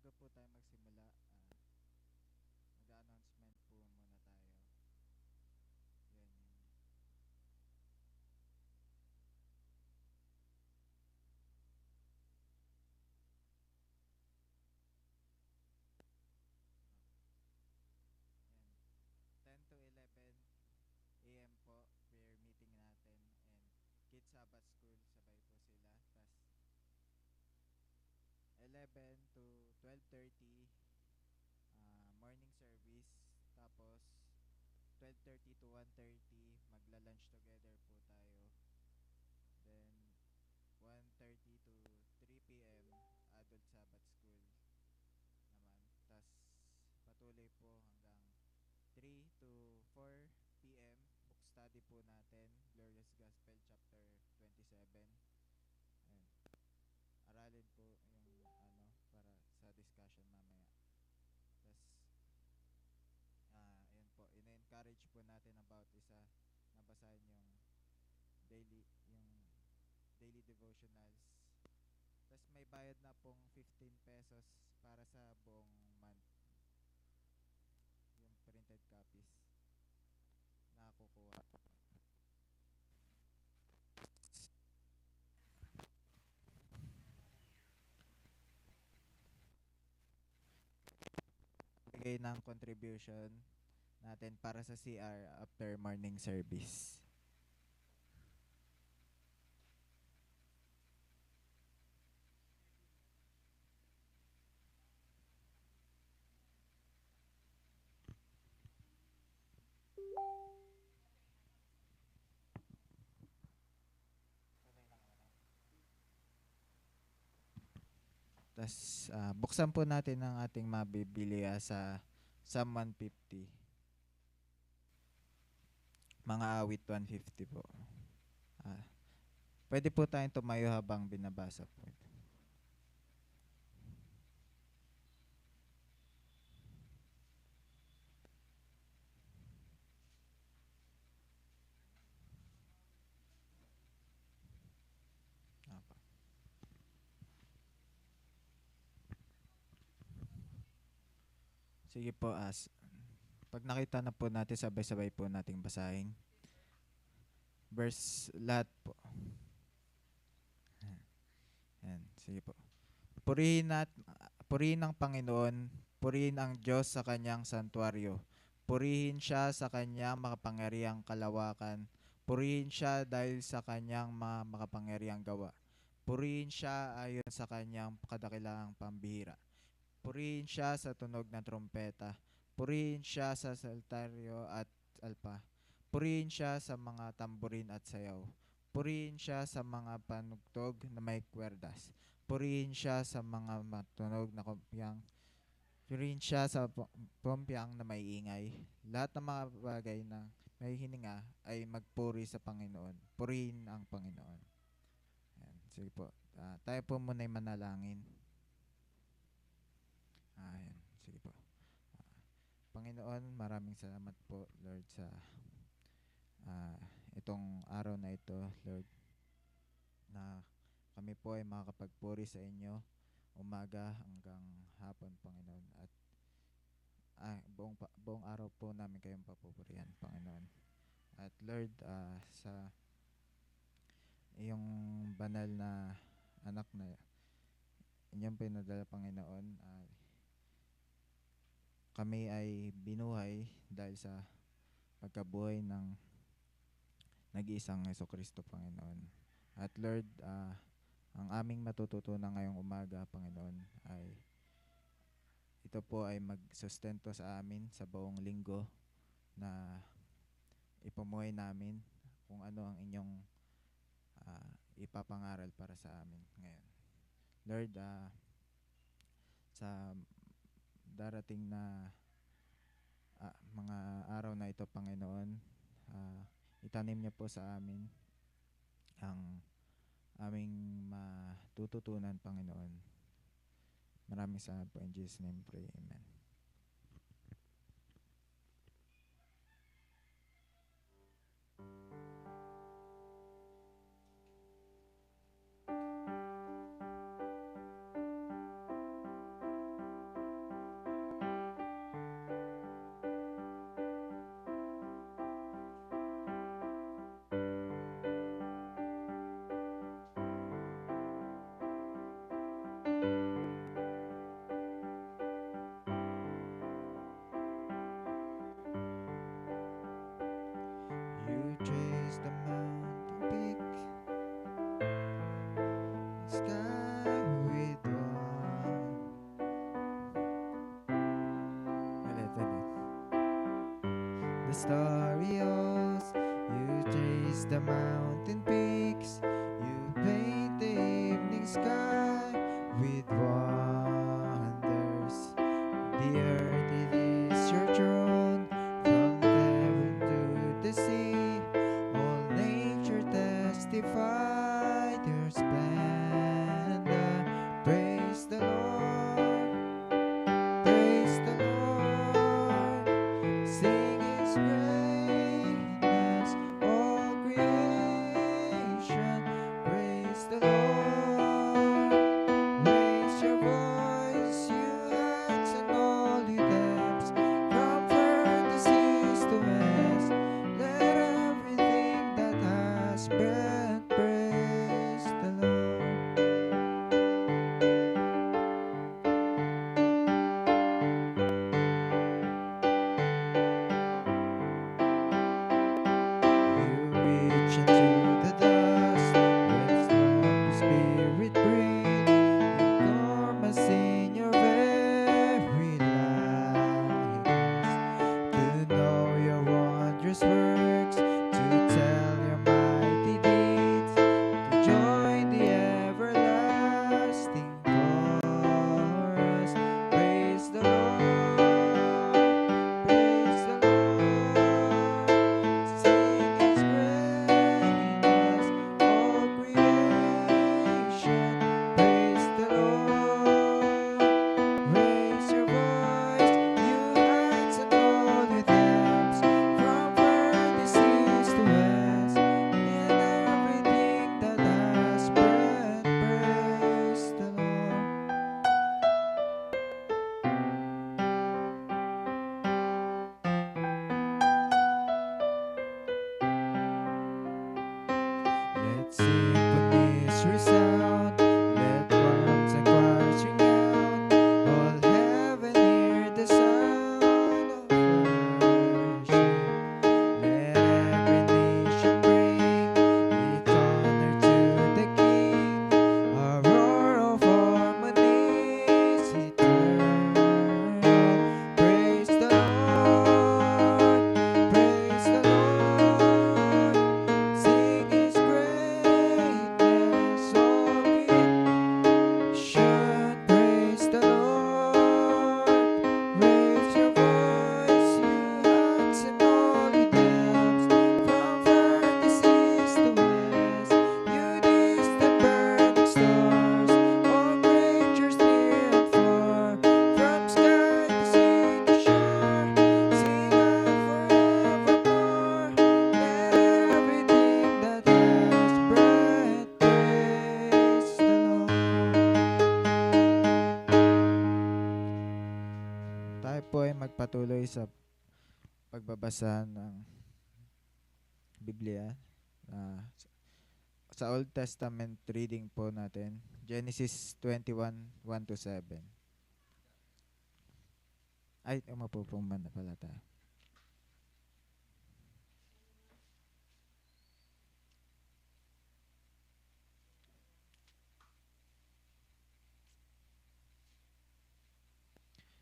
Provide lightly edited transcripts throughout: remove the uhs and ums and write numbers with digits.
bago po tayo magsimula, mag-announcement po muna tayo. Yan yung yan. 10 to 11 a.m. po, prayer meeting natin and Kids Sabbath School, sabay po sila. Tas 11 to 12:30 morning service. Tapos 12:30 to 1:30 magla-lunch together po tayo. Then 1:30 to 3 p.m. Adult Sabbath School naman. Tas patuloy po hanggang 3 to 4 p.m. Book study po natin, Glorious Gospel chapter 27. Ayun. Aralin po yung para sa discussion mamaya. Tas ayun po, ina-encourage po natin about isa nabasahin daily yung daily devotionals. Tas may bayad na pong 15 pesos para sa buong month. Yung printed copies na kukuha. Bigay ng contribution natin para sa CR after morning service. Tas buksan po natin ang ating mabibili sa Psalm 150. Mga awit 150 po. Ah, pwede po tayong tumayo habang binabasa po ito. Apa. Sige po, pag nakita na po natin, sabay-sabay po nating basahin. Verse lahat po. Yan, sige po. Purihin ang Panginoon, purihin ang Diyos sa kanyang santuaryo. Purihin siya sa kanyang makapangyarihang kalawakan. Purihin siya dahil sa kanyang makapangyarihang gawa. Purihin siya ayon sa kanyang kadakilaang pambihira. Purihin siya sa tunog ng trompeta. Purihin siya sa saltaryo at alpa. Purihin siya sa mga tamburin at sayaw. Purihin siya sa mga panugtog na may kwerdas. Purihin siya sa mga matunog na kumpyang. Purihin siya sa kumpyang na may ingay. Lahat ng mga bagay na may hininga ay magpuri sa Panginoon. Purihin ang Panginoon. Ayan, sige po. Tayo po muna ay manalangin. Ayan, sige po. Panginoon, maraming salamat po, Lord, sa itong araw na ito, Lord, na kami po ay makakapagpuri sa inyo umaga hanggang hapon, Panginoon. At buong araw po namin kayong papupurihan, Panginoon. At Lord, sa iyong banal na anak na inyong pinadala, Panginoon, kami ay binuhay dahil sa pagkabuhay ng nag-iisang Jesucristo, Panginoon. At Lord, ang aming matututunan ngayong umaga, Panginoon, ay ito po ay magsustento sa amin sa buong linggo na ipumuhay namin kung ano ang inyong ipapangaral para sa amin ngayon. Lord, sa darating na mga araw na ito, Panginoon, itanim niyo po sa amin ang aming matututunan, Panginoon. Maraming salamat po. In Jesus' name pray. Amen. Mysterious, you trace the mountain peaks, you paint the evening sky with wonders. The earth it is your throne, from heaven to the sea. All nature testified your splendor. Praise the Lord, praise the Lord. Sing His greatness, all creation. Praise the Lord. Raise your voice, you heights and all you depths, from furthest east to west. Let everything that has breath praise the Lord. You reach into the dust, whence the Spirit breathe. You form us in your very likeness, to know your wondrous works, to tell your mighty deeds, to join the everlasting chorus. Praise the Lord, praise the Lord. Sing His greatness, all creation. Praise the Lord. Raise your voice, you heights and all your depths, from furthest east to west. Let everything that has breath praise the Lord. Let symphonies resound, let drums and choirs ring out. All heaven hear the sound of worship. Let every nation bring its honor to the King. A roar of harmonies eternal. Praise the Lord, praise the Lord. Sing His greatness, all creation. Praise the Lord. Raise your voice, you heights and all you depths, from furthest east to west. You distant burning stars, all creatures near and far, from sky to sea to shore. Sing on forevermore. Let everything that has breath praise the Lord. Tayo po ay magpatuloy sa pagbabasa ng Biblia. Sa Old Testament reading po natin, Genesis 21, 1 to 7. Ay, umapo po muna pala tayo.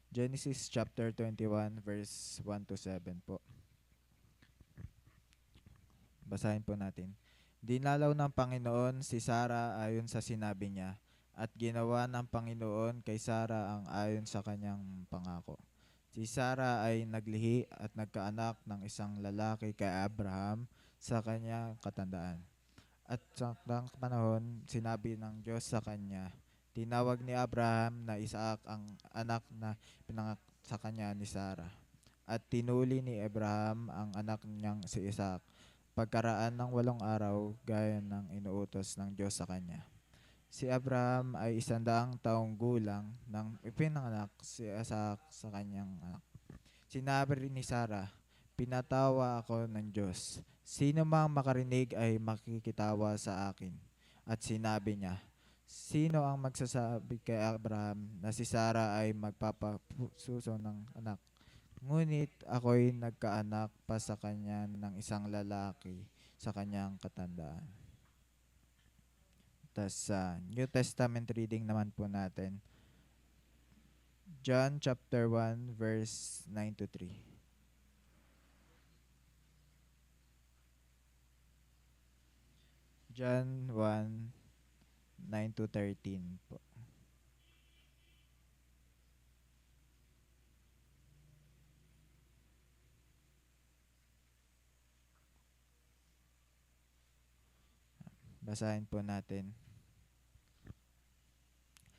Genesis chapter 21 verse 1 to 7 po. Basahin po natin. Dinalaw ng Panginoon si Sarah ayon sa sinabi niya, at ginawa ng Panginoon kay Sarah ang ayon sa kanyang pangako. Si Sarah ay naglihi at nagkaanak ng isang lalaki kay Abraham sa kanyang katandaan. At sa takdang panahon, sinabi ng Diyos sa kanya, tinawag ni Abraham na Isaac ang anak na pinanganak sa kanya ni Sarah. At tinuli ni Abraham ang anak niyang si Isaac pagkaraan ng 8 araw gaya ng inuutos ng Diyos sa kanya. Si Abraham ay 100 taong gulang nang ipinanganak si Isaac sa kanyang anak. Sinabi rin ni Sarah, pinatawa ako ng Diyos. Sino mang makarinig ay makikitawa sa akin. At sinabi niya, sino ang magsasabi kay Abraham na si Sarah ay magpapasuso ng anak? Ngunit ako'y nagkaanak pa sa kanya ng isang lalaki sa kanyang katandaan. Tas sa New Testament reading naman po natin, John chapter 1 verse 9 to 3. John 1, 9 to 13 po. Basahin po natin.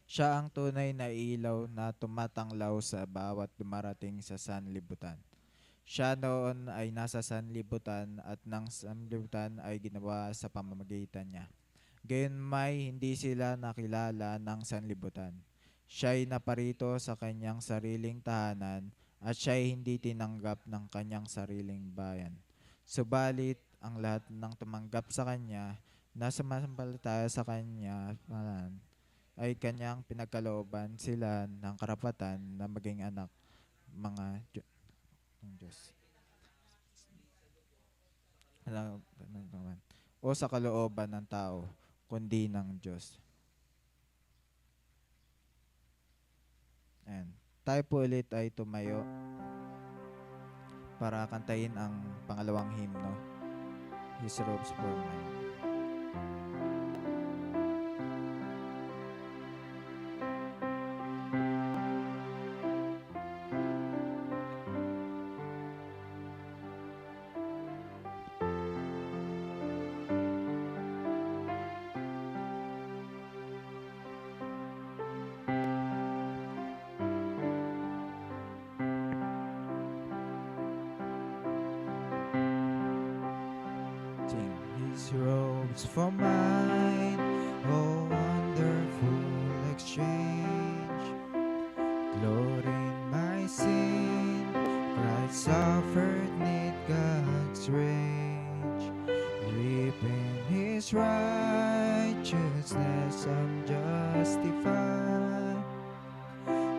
Siya ang tunay na ilaw na tumatanglaw sa bawat dumarating sa sanlibutan. Siya noon ay nasa sanlibutan at ng sanlibutan ay ginawa sa pamamagitan niya. Gayunmay hindi sila nakilala ng sanlibutan. Siya'y naparito sa kanyang sariling tahanan at siya'y hindi tinanggap ng kanyang sariling bayan. Subalit ang lahat ng tumanggap sa kanya na sumasampalataya sa kanya ay kanyang pinagkalooban sila ng karapatan na maging anak mga ng Diyos. O sa kalooban ng tao, kundi ng Diyos. Ayan. Tayo po ulit ay tumayo para kantahin ang pangalawang himno, His Robes for Mine. Sing, His robes for mine, oh wonderful exchange. Glory in my sin, Christ suffered 'neath God's rage. Reaping His righteousness, I'm justified.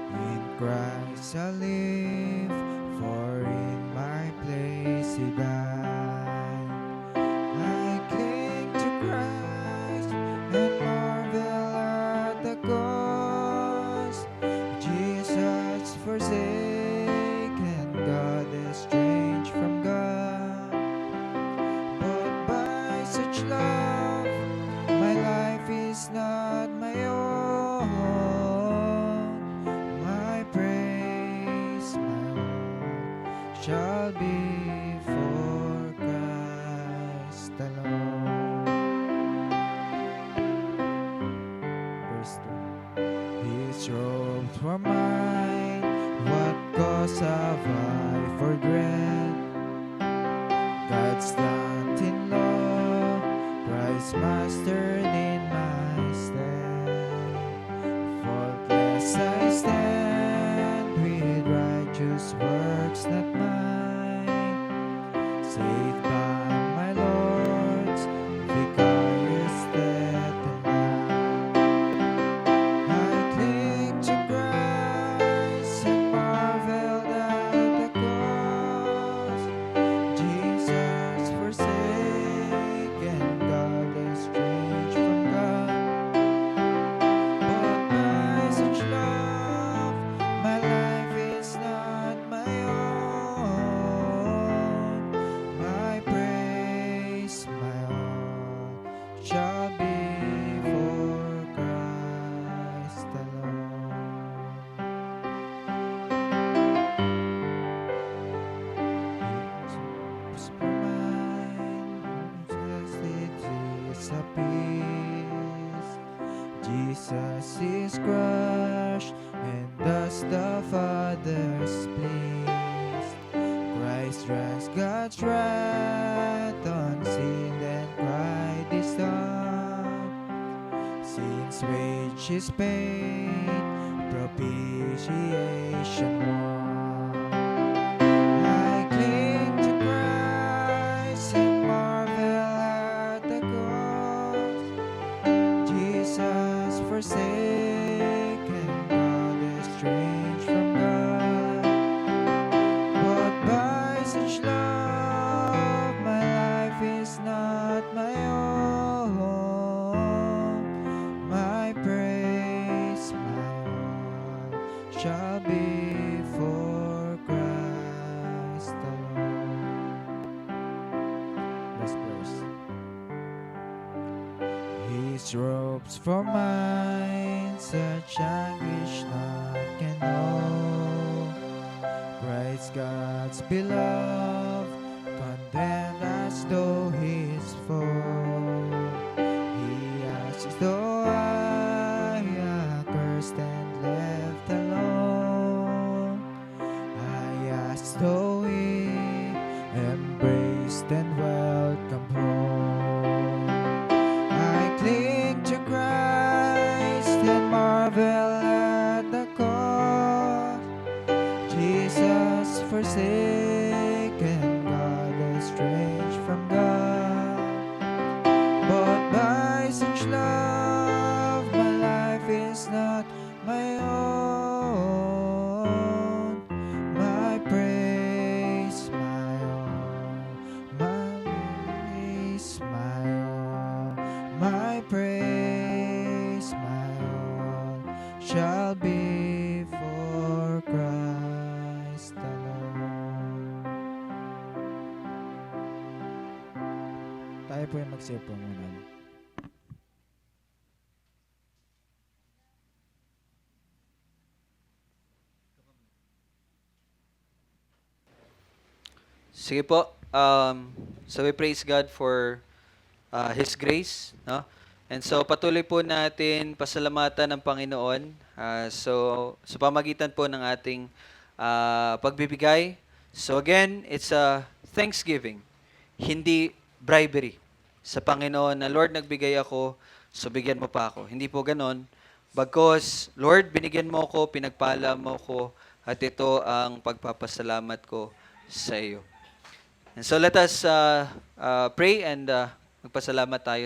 In Christ I live, for in my place He died. I cling to Christ and marvel at the cost. Jesus forsaken, God estranged from God. But by such love, my life is not my own. My praise, my all shall be for Christ alone. Verse 2. His robes were mine, what cause have I for dread? God's stand in law, Christ mastered in my stead. Faultless I stand, with righteous works not mine, saved by my Lord's vicarious death and life. I cling to Christ and marvel at the cross. Jesus forsaken, God estranged from God. But by such love, my life is not my own. My praise, my all shall be for Christ alone. His for mine, justice a peace. Jesus is crushed, and thus the Father's pleased. Christ drags God's wrath on sin, and pride is done. Sin's wage is paid, propitiation won. I cling to Christ and marvel at the cross. Jesus forsaken, God estranged from God. But by such love, my life is not my own. My praise, my all shall be His robes for mine, such anguish none can know. Christ God's beloved, condemned as though his foe. He asks though I accursed and left alone. I ask though he embraced and welcomed home. I cling to Christ and marvel at the cost. Jesus forsaken, God estranged from God. But by such love, my life is not my own. My praise, my all, my praise, my all, my praise, my all shall be for Christ alone. Tayo po yung magsipo muna. Sige po. So we praise God for His grace, no? And so patuloy po natin pasalamatan ng Panginoon. So sa pamagitan po ng ating pagbibigay. So again, it's a thanksgiving, hindi bribery sa Panginoon na, Lord, nagbigay ako, so bigyan mo pa ako. Hindi po ganon. Bagkus, Lord, binigyan mo ako, pinagpala mo ako, at ito ang pagpapasalamat ko sa iyo. And so let us pray and magpasalamat tayo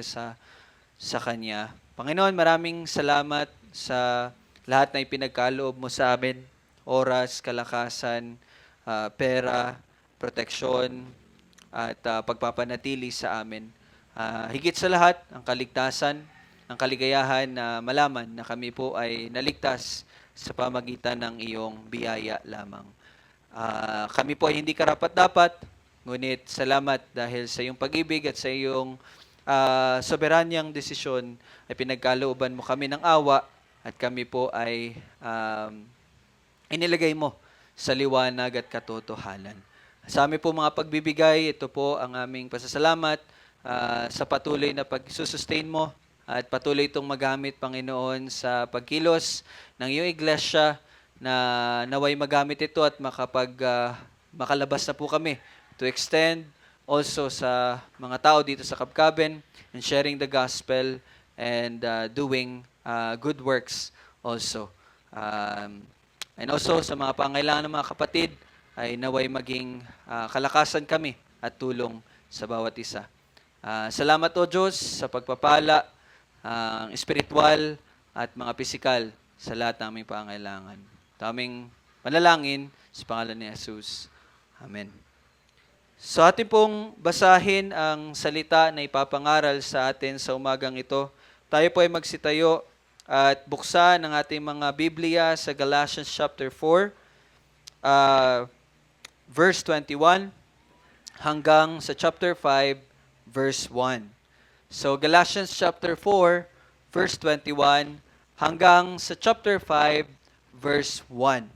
sa Kanya. Panginoon, maraming salamat sa lahat na ipinagkaloob mo sa amin. Oras, kalakasan, pera, proteksyon, at pagpapanatili sa amin. Higit sa lahat, ang kaligtasan, ang kaligayahan na malaman na kami po ay naligtas sa pamagitan ng iyong biyaya lamang. Kami po ay hindi karapat-dapat, ngunit salamat dahil sa iyong pag-ibig at sa iyong soberanyang desisyon ay pinagkalooban mo kami ng awa at kami po ay inilagay mo sa liwanag at katotohanan. Sa amin po mga pagbibigay, ito po ang aming pasasalamat sa patuloy na pagsusustain mo at patuloy itong magamit, Panginoon, sa pagkilos ng iyong iglesia na naway magamit ito at makalabas na po kami to extend also sa mga tao dito sa Kabkaben and sharing the gospel and doing good works also. And also sa mga pangailangan ng mga kapatid ay naway maging kalakasan kami at tulong sa bawat isa. Salamat o Diyos sa pagpapala, espiritual at mga pisikal sa lahat ng aming pangailangan. Taming panalangin sa pangalan ni Jesus. Amen. So atin pong basahin ang salita na ipapangaral sa atin sa umagang ito. Tayo po ay magsitayo at buksan ang ating mga Biblia sa Galatians chapter 4, verse 21 hanggang sa chapter 5, verse 1. So Galatians chapter 4, verse 21 hanggang sa chapter 5, verse 1.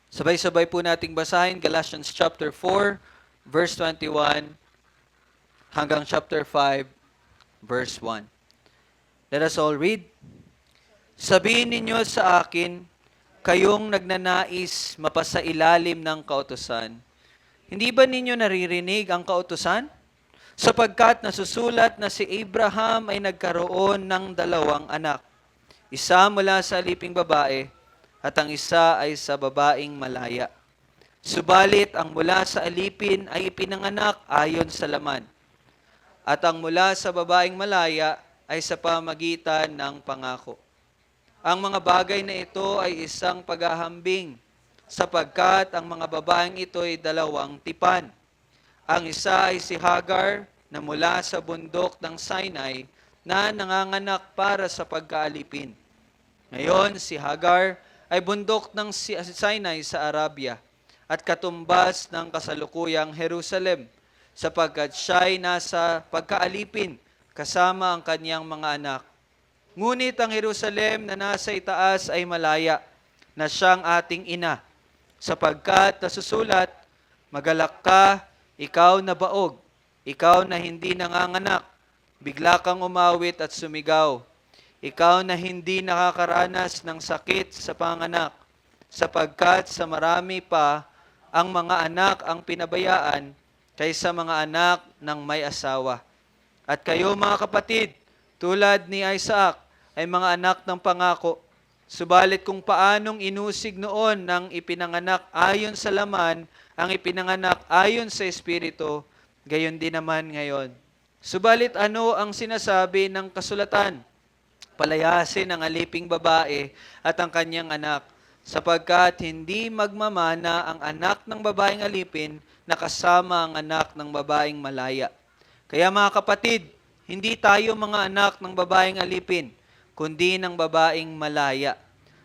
Sabay-sabay po nating basahin Galatians chapter 4, verse 21 hanggang chapter 5, verse 1. Let us all read. Sabihin ninyo sa akin, kayong nagnanais mapasailalim ng kautusan. Hindi ba ninyo naririnig ang kautusan? Sapagkat nasusulat na si Abraham ay nagkaroon ng 2 anak. Isa mula sa aliping babae, at ang isa ay sa babaeng malaya. Subalit ang mula sa alipin ay ipinanganak ayon sa laman, at ang mula sa babaeng malaya ay sa pamagitan ng pangako. Ang mga bagay na ito ay isang paghahambing, sapagkat ang mga babaeng ito ay 2 tipan. Ang isa ay si Hagar na mula sa bundok ng Sinai na nanganganak para sa pagkaalipin. Ngayon, si Hagar ay bundok ng Sinai sa Arabia at katumbas ng kasalukuyang Jerusalem. sapagkat siya'y nasa pagkaalipin kasama ang kanyang mga anak. Ngunit ang Jerusalem na nasa itaas ay malaya, na siyang ating ina, sapagkat nasusulat, magalak ka, ikaw na baog, ikaw na hindi nanganganak, bigla kang umawit at sumigaw. Ikaw na hindi nakakaranas ng sakit sa panganak, sapagkat sa marami pa ang mga anak ang pinabayaan kaysa mga anak ng may asawa. At kayo mga kapatid, tulad ni Isaac, ay mga anak ng pangako. Subalit kung paanong inusig noon ng ipinanganak ayon sa laman, ang ipinanganak ayon sa Espiritu, gayon din naman ngayon. Subalit ano ang sinasabi ng kasulatan? Palayasin ang aliping babae at ang kanyang anak, sapagkat hindi magmamana ang anak ng babaeng alipin na kasama ang anak ng babaeng malaya. Kaya mga kapatid, hindi tayo mga anak ng babaeng alipin, kundi ng babaeng malaya.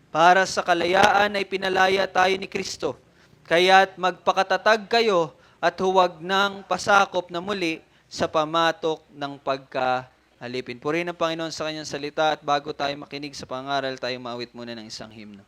Para sa kalayaan ay pinalaya tayo ni Kristo. Kaya't magpakatatag kayo at huwag nang pasakop na muli sa pamatok ng pagkaalipin. Purihin ang Panginoon sa kanyang salita at bago tayo makinig sa pangaral, tayo maawit muna ng isang himno.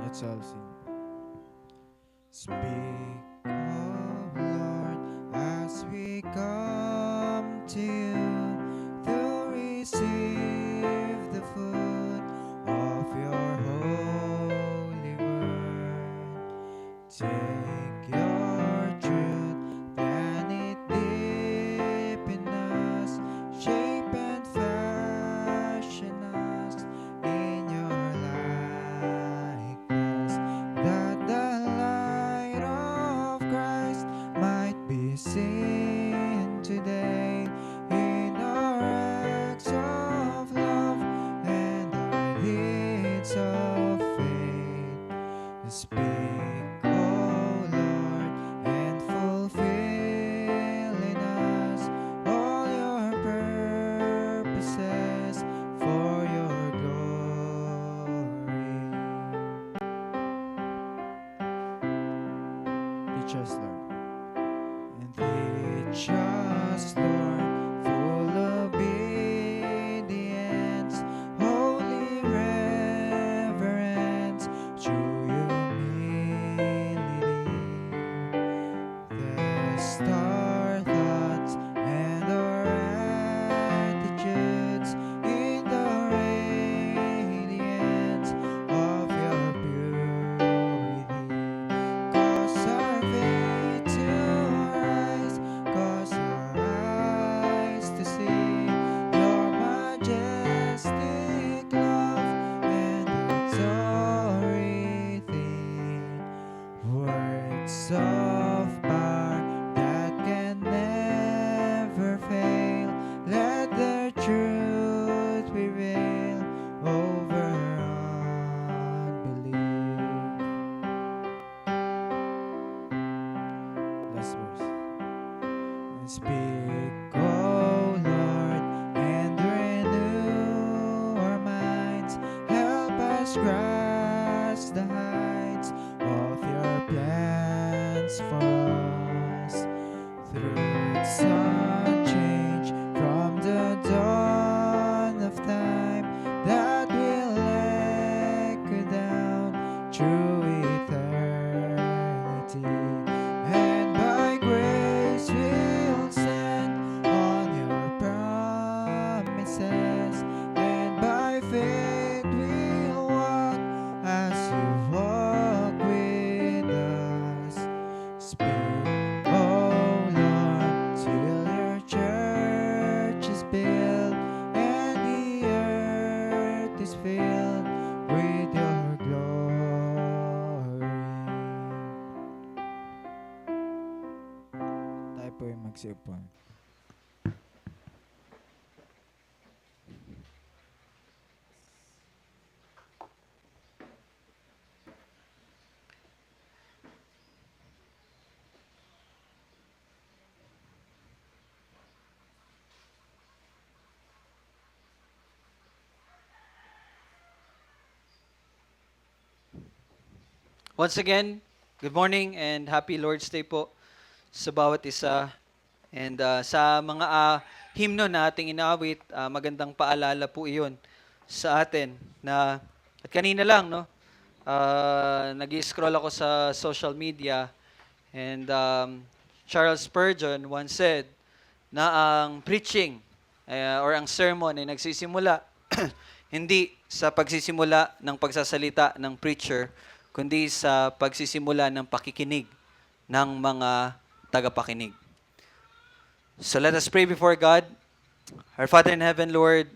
Let's all sing. Speak, O Lord, as we come to you to receive the food of your holy word. Take your truth, plant it deep in us, shape and fashion us in your likeness, that the light of Christ might be seen today in our acts of love and our deeds of faith. Speak, O Lord, and fulfill in us all your purposes for your glory. Teach us, Lord, and teach us, Lord, full obedience, holy reverence, true humility. Test our thoughts and our attitudes in the radiance of your purity. Cause our faith to rise, cause our eyes to see your majestic love and authority. Words of power that can never fail, let the truth prevail over unbelief. Last verse. And speak, O Lord, and renew our minds. Help us grasp the heights of your plans for us. Truths unchanged from the dawn of time that will echo down through eternity. And by grace we'll stand on your promises, and by faith we'll walk as you walk with us. Speak, O Lord, till your church is built and the earth is filled with your glory. Tayo po yung magsiupo. Once again, good morning and happy Lord's Day po sa bawat isa. And sa mga himno na ating inawit, magandang paalala po iyon sa atin na at kanina lang, no, nag-scroll ako sa social media and Charles Spurgeon once said na ang preaching or ang sermon ay nagsisimula hindi sa pagsisimula ng pagsasalita ng preacher, kundi sa pagsisimula ng pakikinig ng mga tagapakinig. So let us pray before God. Our Father in heaven, Lord,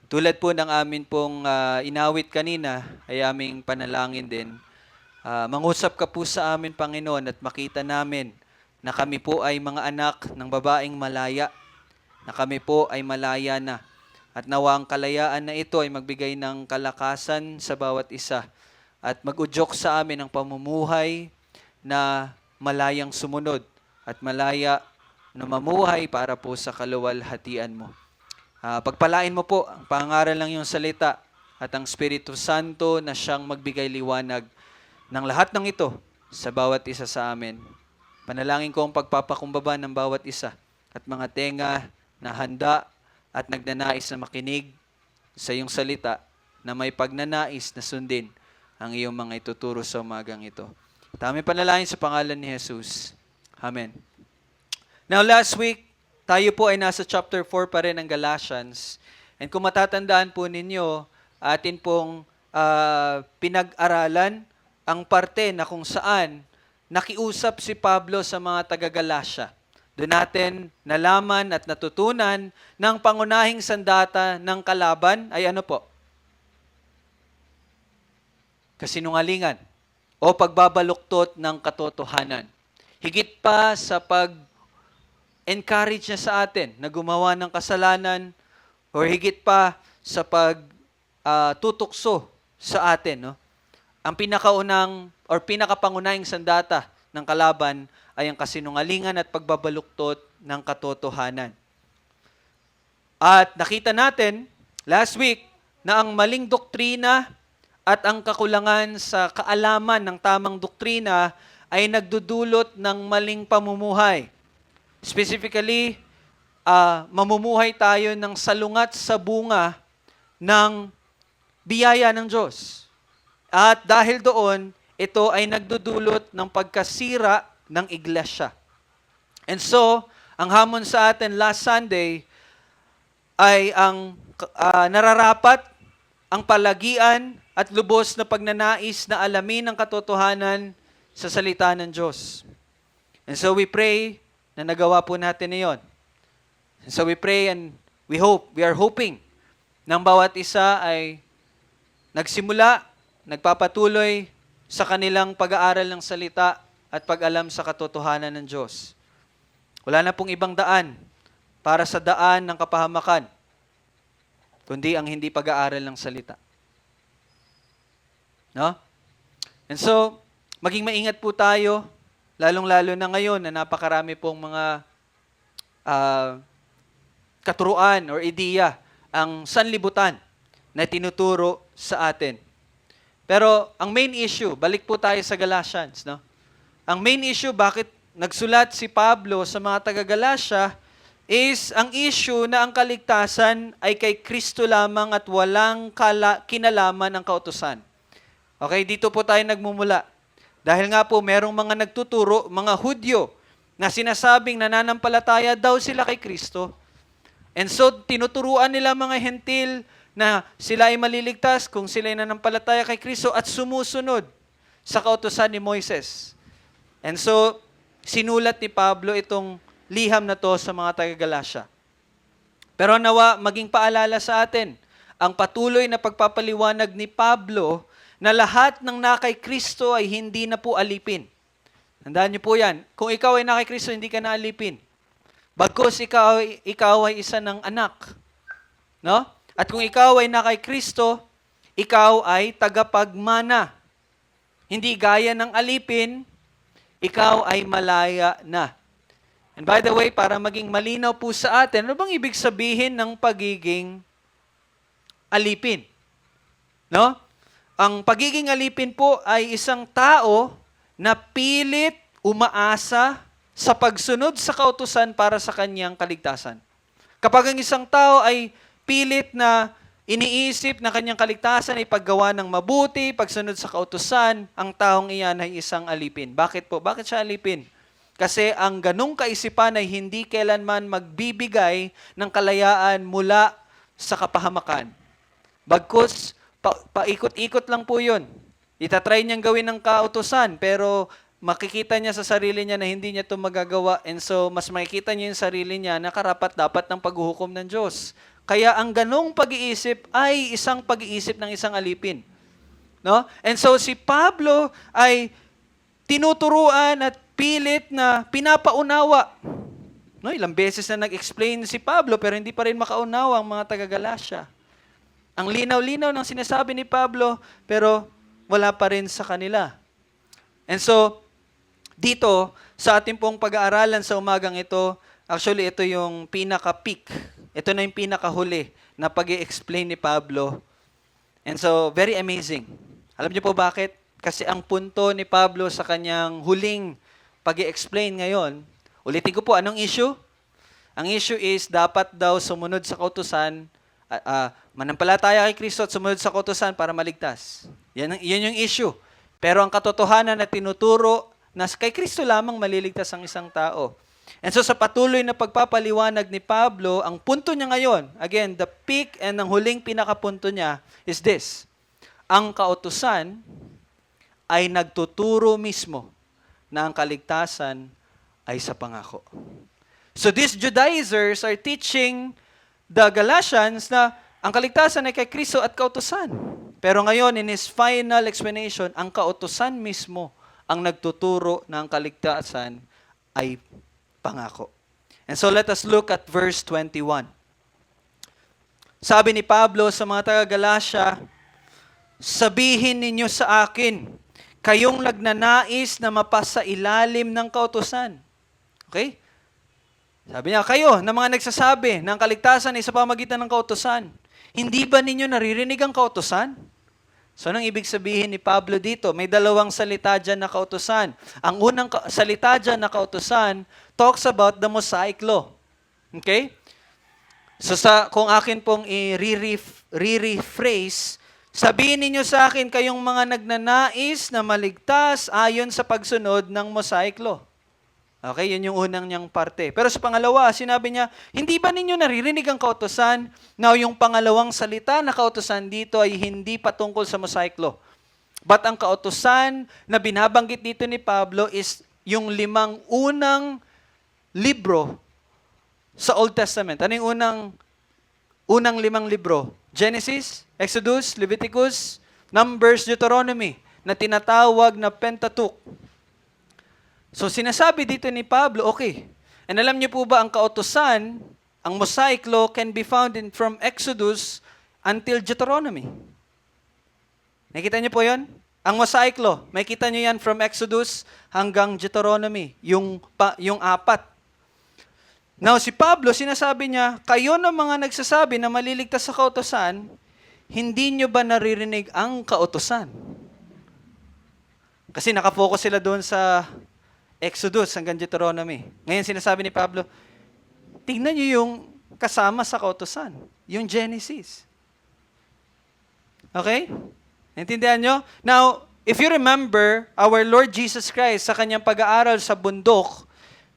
tulad po ng amin pong inawit kanina, ay aming panalangin din. Mangusap ka po sa amin, Panginoon, at makita namin na kami po ay mga anak ng babaeng malaya, na kami po ay malaya na. At nawa ang kalayaan na ito ay magbigay ng kalakasan sa bawat isa at mag-udyok sa amin ang pamumuhay na malayang sumunod at malaya na mamuhay para po sa kaluwalhatian mo. Pagpalain mo po ang pangaral ng iyong salita at ang Espiritu Santo na siyang magbigay liwanag ng lahat ng ito sa bawat isa sa amin. Panalangin ko ang pagpapakumbaba ng bawat isa at mga tenga na handa at nagnanais na makinig sa iyong salita na may pagnanais na sundin ang iyong mga ituturo sa umagang ito. Tami panalangin sa pangalan ni Jesus. Amen. Now last week, tayo po ay nasa chapter 4 pa rin ng Galatians. And kung matatandaan po ninyo, atin pong pinag-aralan ang parte na kung saan nakiusap si Pablo sa mga taga-Galacia. Doon natin nalaman at natutunan ng pangunahing sandata ng kalaban ay ano po? Kasinungalingan o pagbabaluktot ng katotohanan. Higit pa sa pag-encourage niya sa atin na gumawa ng kasalanan o higit pa sa pagtutukso sa atin. No? Ang pinakapangunahing sandata ng kalaban ay ang kasinungalingan at pagbabaluktot ng katotohanan. At nakita natin last week na ang maling doktrina at ang kakulangan sa kaalaman ng tamang doktrina ay nagdudulot ng maling pamumuhay. Specifically, mamumuhay tayo ng salungat sa bunga ng biyaya ng Diyos. At dahil doon, ito ay nagdudulot ng pagkasira ng iglesia. And so, ang hamon sa atin last Sunday ay ang nararapat, ang palagian at lubos na pagnanais na alamin ang katotohanan sa salita ng Diyos. And so we pray na nagawa po natin iyon. And so we pray and we are hoping ng bawat isa ay nagsimula, nagpapatuloy sa kanilang pag-aaral ng salita at pag-alam sa katotohanan ng Diyos. Wala na pong ibang daan para sa daan ng kapahamakan, kundi ang hindi pag-aaral ng salita. No? And so, maging maingat po tayo, lalong-lalo na ngayon na napakarami pong mga katuruan or ideya ang sanlibutan na tinuturo sa atin. Pero ang main issue, balik po tayo sa Galatians, no? Ang main issue, bakit nagsulat si Pablo sa mga taga-Galacia, is ang issue na ang kaligtasan ay kay Kristo lamang at walang kinalaman ng kautusan. Okay, dito po tayo nagmumula. Dahil nga po, merong mga nagtuturo, mga Hudyo, na sinasabing nananampalataya daw sila kay Kristo. And so, tinuturuan nila mga Hentil na sila ay maliligtas kung sila ay nanampalataya kay Kristo at sumusunod sa kautusan ni Moises. And so, sinulat ni Pablo itong liham na to sa mga taga-Galacia. Pero nawa maging paalala sa atin ang patuloy na pagpapaliwanag ni Pablo na lahat ng nakay Kristo ay hindi na po alipin. Tandaan niyo po yan. Kung ikaw ay nakay Kristo, hindi ka na alipin. Bagkus ikaw ay isa ng anak. No? At kung ikaw ay nakay Kristo, ikaw ay tagapagmana. Hindi gaya ng alipin, ikaw ay malaya na. And by the way, para maging malinaw po sa atin, ano bang ibig sabihin ng pagiging alipin? No? Ang pagiging alipin po ay isang tao na pilit umaasa sa pagsunod sa kautusan para sa kanyang kaligtasan. Kapag ang isang tao ay pilit na iniisip na kanyang kaligtasan ay paggawa ng mabuti, pagsunod sa kautusan, ang taong iyan ay isang alipin. Bakit po? Bakit siya alipin? Kasi ang ganong kaisipan ay hindi kailanman magbibigay ng kalayaan mula sa kapahamakan. Bagkus, paikot-ikot lang po yun. Itatry niyang gawin ng kautusan, pero makikita niya sa sarili niya na hindi niya ito magagawa, and so mas makikita niya yung sarili niya na karapat-dapat ng paghuhukom ng Diyos. Kaya ang ganong pag-iisip ay isang pag-iisip ng isang alipin. No? And so si Pablo ay tinuturuan at pilit na pinapaunawa. No, ilang beses na nag-explain si Pablo pero hindi pa rin makaunawa ang mga taga-Galasya. Ang linaw-linaw ng sinasabi ni Pablo, pero wala pa rin sa kanila. And so, dito, sa ating pong pag-aaralan sa umagang ito, actually, ito yung pinaka-peak. Ito na yung pinaka-huli na pag-i-explain ni Pablo. And so, very amazing. Alam niyo po bakit? Kasi ang punto ni Pablo sa kanyang huling pag-i-explain ngayon, ulitin ko po, anong issue? Ang issue is, dapat daw sumunod sa kautusan, manampalataya kay Kristo at sumunod sa kautusan para maligtas. Yan yung issue. Pero ang katotohanan na tinuturo na kay Kristo lamang maliligtas ang isang tao. And so sa patuloy na pagpapaliwanag ni Pablo, ang punto niya ngayon, again, the peak and ang huling pinakapunto niya is this. Ang kautusan ay nagtuturo mismo na ang kaligtasan ay sa pangako. So these Judaizers are teaching the Galatians na ang kaligtasan ay kay Kristo at kautusan. Pero ngayon, in his final explanation, ang kautusan mismo ang nagtuturo na ang kaligtasan ay pangako. And so let us look at verse 21. Sabi ni Pablo sa mga taga-Galasya, sabihin ninyo sa akin, kayong nagnanais na mapasa ilalim ng kautusan. Okay? Sabi niya, kayo na mga nagsasabi ng kaligtasan ay sa pamagitan ng kautusan. Hindi ba ninyo naririnig ang kautusan? So, anong ibig sabihin ni Pablo dito? May dalawang salita dyan na kautusan. Ang unang salita dyan na kautusan talks about the Mosaic Law. Okay? So, kung akin pong i-rephrase, sabihin ninyo sa akin kayong mga nagnanais na maligtas ayon sa pagsunod ng Mosaic Law. Okay, yun yung unang niyang parte. Pero sa pangalawa, sinabi niya, hindi ba ninyo naririnig ang kautusan? Now, yung pangalawang salita na kautusan dito ay hindi patungkol sa Mosaic Law. But ang kautusan na binabanggit dito ni Pablo is yung 5 unang libro sa Old Testament. Ano yung unang 5 libro? Genesis, Exodus, Leviticus, Numbers, Deuteronomy, na tinatawag na Pentateuch. So sinasabi dito ni Pablo, okay, and alam niyo po ba ang kautusan, ang Mosaic Law can be found from Exodus until Deuteronomy. Nakita niyo po yon? Ang Mosaic Law, makita niyo yan from Exodus hanggang Deuteronomy, yung 4. Now si Pablo, sinasabi niya, kayo na mga nagsasabi na maliligtas sa kautusan, hindi niyo ba naririnig ang kautusan? Kasi nakafocus sila doon sa Exodus hanggang Deuteronomy. Ngayon sinasabi ni Pablo, tingnan niyo yung kasama sa kautusan, yung Genesis. Okay? Naintindihan niyo? Now, if you remember, our Lord Jesus Christ sa kanyang pag-aaral sa bundok,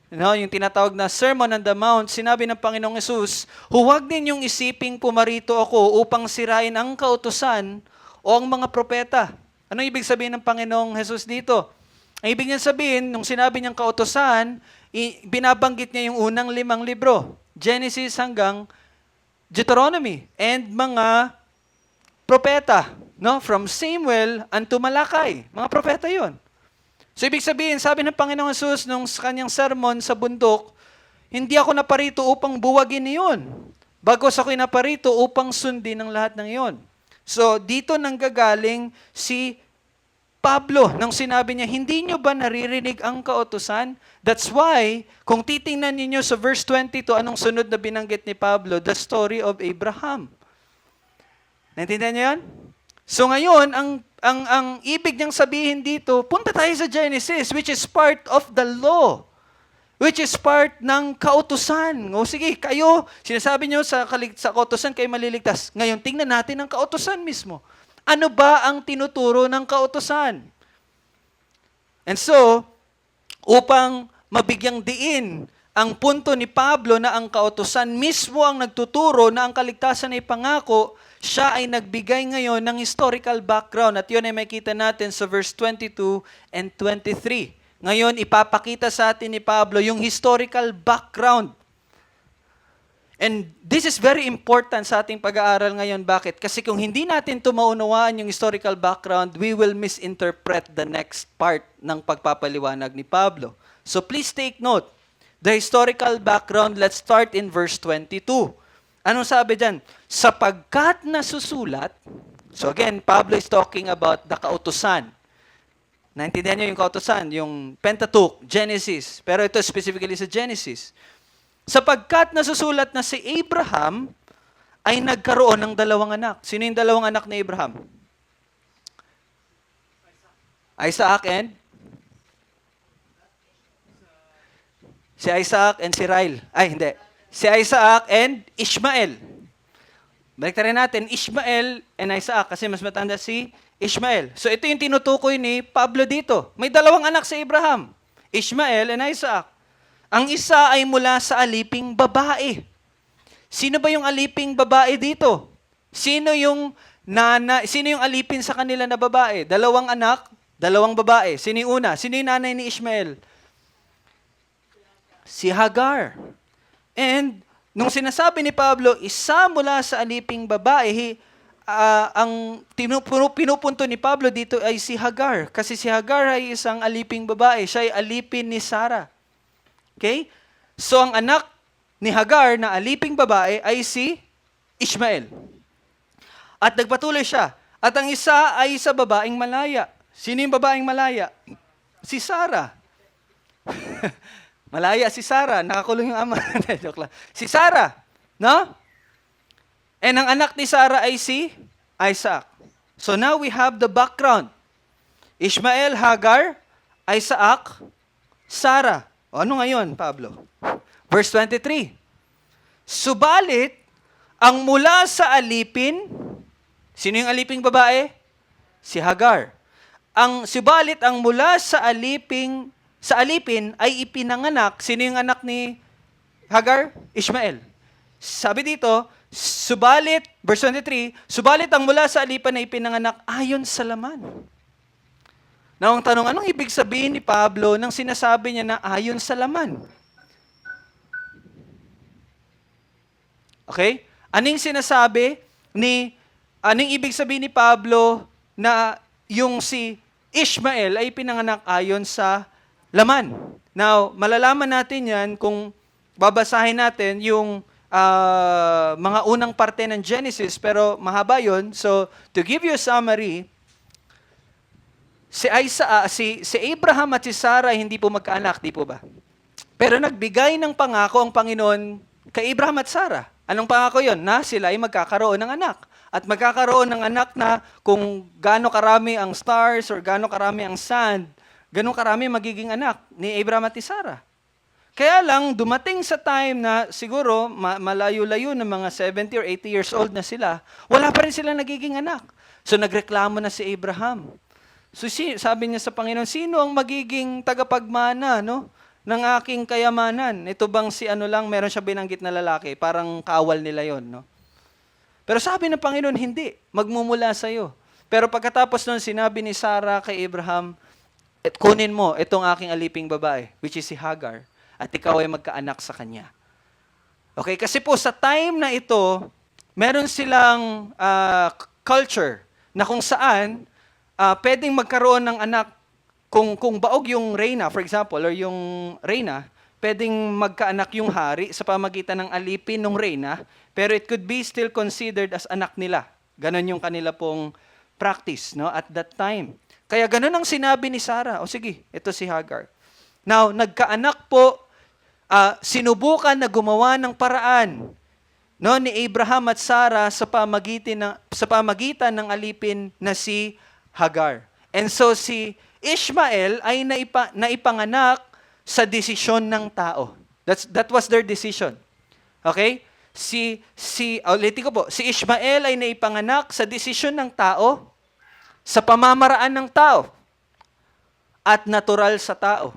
yung tinatawag na Sermon on the Mount, sinabi ng Panginoong Hesus, huwag ninyong isiping pumarito ako upang sirain ang kautusan o ang mga propeta. Anong ibig sabihin ng Panginoong Hesus dito? Ang ibig niya sabihin, nung sinabi niyang kautusan, binabanggit niya yung unang 5 libro, Genesis hanggang Deuteronomy, and mga propeta, no? From Samuel unto Malakay. Mga propeta yon. So ibig sabihin, sabi ng Panginoong Hesus nung kanyang sermon sa bundok, hindi ako naparito upang buwagin iyon. Bagos ako'y naparito upang sundin ang lahat ng iyon. So dito nanggagaling si Pablo, nang sinabi niya, hindi nyo ba naririnig ang kautusan? That's why, kung titingnan niyo sa verse 22, anong sunod na binanggit ni Pablo? The story of Abraham. Naintindihan niyo yan? So ngayon, ang ibig niyang sabihin dito, punta tayo sa Genesis, which is part of the law. Which is part ng kautusan. O sige, kayo, sinasabi niyo sa kautusan kayo maliligtas. Ngayon, tingnan natin ang kautusan mismo. Ano ba ang tinuturo ng kautusan? And so, upang mabigyang diin ang punto ni Pablo na ang kautusan mismo ang nagtuturo na ang kaligtasan ay pangako, siya ay nagbigay ngayon ng historical background. At yun ay makita natin sa verse 22 and 23. Ngayon, ipapakita sa atin ni Pablo yung historical background. And this is very important sa ating pag-aaral ngayon. Bakit? Kasi kung hindi natin tumaunawaan yung historical background, we will misinterpret the next part ng pagpapaliwanag ni Pablo. So please take note. The historical background, let's start in verse 22. Anong sabi dyan? Sapagkat nasusulat, so again, Pablo is talking about the kautusan. Naintindihan niyo yung kautusan, yung Pentateuch, Genesis. Pero ito specifically sa Genesis. Sapagkat nasusulat na si Abraham ay nagkaroon ng dalawang anak. Sino yung dalawang anak ni Abraham? Isaac and? Si Isaac and si Rael. Ay, hindi. Si Isaac and Ishmael. Balik rin natin, Ishmael and Isaac kasi mas matanda si Ishmael. So ito yung tinutukoy ni Pablo dito. May dalawang anak si Abraham, Ishmael and Isaac. Ang isa ay mula sa aliping babae. Sino ba yung aliping babae dito? Sino yung alipin sa kanila na babae? Dalawang anak, dalawang babae. Sino yung una? Sino yung nanay ni Ishmael? Si Hagar. And nung sinasabi ni Pablo, isa mula sa aliping babae, ang pinupunto ni Pablo dito ay si Hagar. Kasi si Hagar ay isang aliping babae. Siya ay alipin ni Sarah. Okay? So ang anak ni Hagar na aliping babae ay si Ishmael. At nagpatuloy siya. At ang isa ay sa babaeng malaya. Sino yung babaeng malaya? Si Sarah. Malaya si Sarah. Nakakulong yung ama. Joke lang. Si Sarah. No? And ang anak ni Sarah ay si Isaac. So now we have the background. Ishmael, Hagar, Isaac, Sarah. O ano ngayon, Pablo? Verse 23. Subalit, ang mula sa alipin, sino yung aliping babae? Si Hagar. Subalit, ang mula sa alipin ay ipinanganak, sino yung anak ni Hagar? Ishmael. Sabi dito, subalit, verse 23, subalit ang mula sa alipan ay ipinanganak ayon sa laman. Now, ang tanong, anong ibig sabihin ni Pablo nang sinasabi niya na ayon sa laman? Okay? Anong ibig sabihin ni Pablo na yung si Ishmael ay pinanganak ayon sa laman? Now, malalaman natin yan kung babasahin natin yung mga unang parte ng Genesis, pero mahaba yun. So, to give you a summary, si Abraham at si Sarah hindi po magkaanak, di po ba? Pero nagbigay ng pangako ang Panginoon kay Abraham at Sarah. Anong pangako yon? Na sila ay magkakaroon ng anak. At magkakaroon ng anak na kung gaano karami ang stars or gaano karami ang sand, gaano karami magiging anak ni Abraham at ni Sarah. Kaya lang, dumating sa time na siguro malayo-layo ng mga 70 or 80 years old na sila, wala pa rin sila nagiging anak. So nagreklamo na si Abraham. So sabi niya sa Panginoon, sino ang magiging tagapagmana ng aking kayamanan? Ito bang si meron siya binanggit na lalaki, parang kawal nila yon, no? Pero sabi ng Panginoon, hindi, magmumula sa iyo. Pero pagkatapos nun, sinabi ni Sarah kay Abraham, kunin mo itong aking aliping babae, which is si Hagar, at ikaw ay magkaanak sa kanya. Okay, kasi po sa time na ito, meron silang culture na kung saan pwedeng magkaroon ng anak kung baog yung reyna, for example, or yung reyna, pwedeng magkaanak yung hari sa pamagitan ng alipin ng reyna, pero it could be still considered as anak nila. Ganon yung kanila pong practice, no, at that time. Kaya ganon ang sinabi ni Sarah. O sige, ito si Hagar. Now, nagkaanak po, sinubukan na gumawa ng paraan no, ni Abraham at Sarah sa pamagitan ng alipin na si Hagar. And so si Ishmael ay naipanganak sa desisyon ng tao. That was their decision. Okay? Ulitin ko po, si Ishmael ay naipanganak sa desisyon ng tao, sa pamamaraan ng tao, at natural sa tao.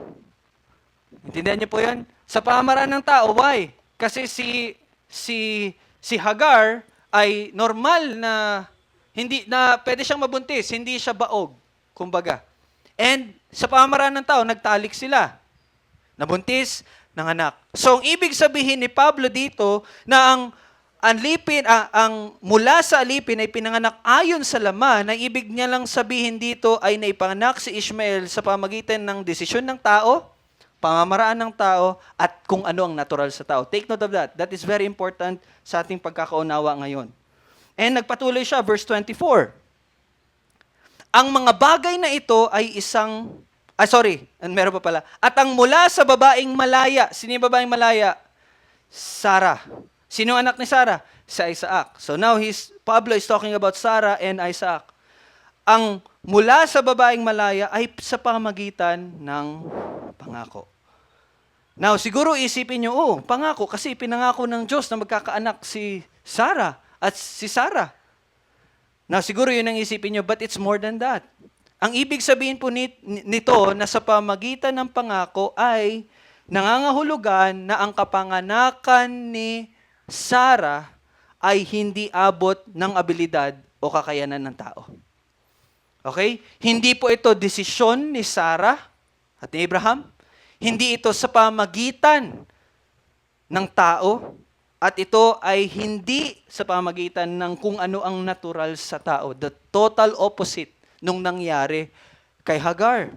Intindihan niyo po yan? Sa pamamaraan ng tao, why? Kasi si Hagar ay normal na pwede siyang mabuntis, hindi siya baog, kumbaga. And sa pamamaraan ng tao, nagtalik sila. Nabuntis ng anak. So, ang ibig sabihin ni Pablo dito na ang mula sa alipin ay pinanganak ayon sa laman, ang ibig niya lang sabihin dito ay naipanganak si Ishmael sa pamagitan ng desisyon ng tao, pamamaraan ng tao, at kung ano ang natural sa tao. Take note of that. That is very important sa ating pagkakaunawa ngayon. And nagpatuloy siya, verse 24. Ang mga bagay na ito ay meron pa pala. At ang mula sa babaeng malaya, sino yung babaeng malaya? Sarah. Sino ang anak ni Sarah? Si Isaac. So now Pablo is talking about Sarah and Isaac. Ang mula sa babaeng malaya ay sa pamagitan ng pangako. Now, siguro isipin nyo, pangako, kasi pinangako ng Diyos na magkakaanak si Sarah at si Sarah. Now, siguro yun ang isipin nyo, but it's more than that. Ang ibig sabihin po nito na sa pamagitan ng pangako ay nangangahulugan na ang kapanganakan ni Sarah ay hindi abot ng abilidad o kakayanan ng tao. Okay? Hindi po ito desisyon ni Sarah at ni Abraham. Hindi ito sa pamagitan ng tao. At ito ay hindi sa pamagitan ng kung ano ang natural sa tao. The total opposite nung nangyari kay Hagar.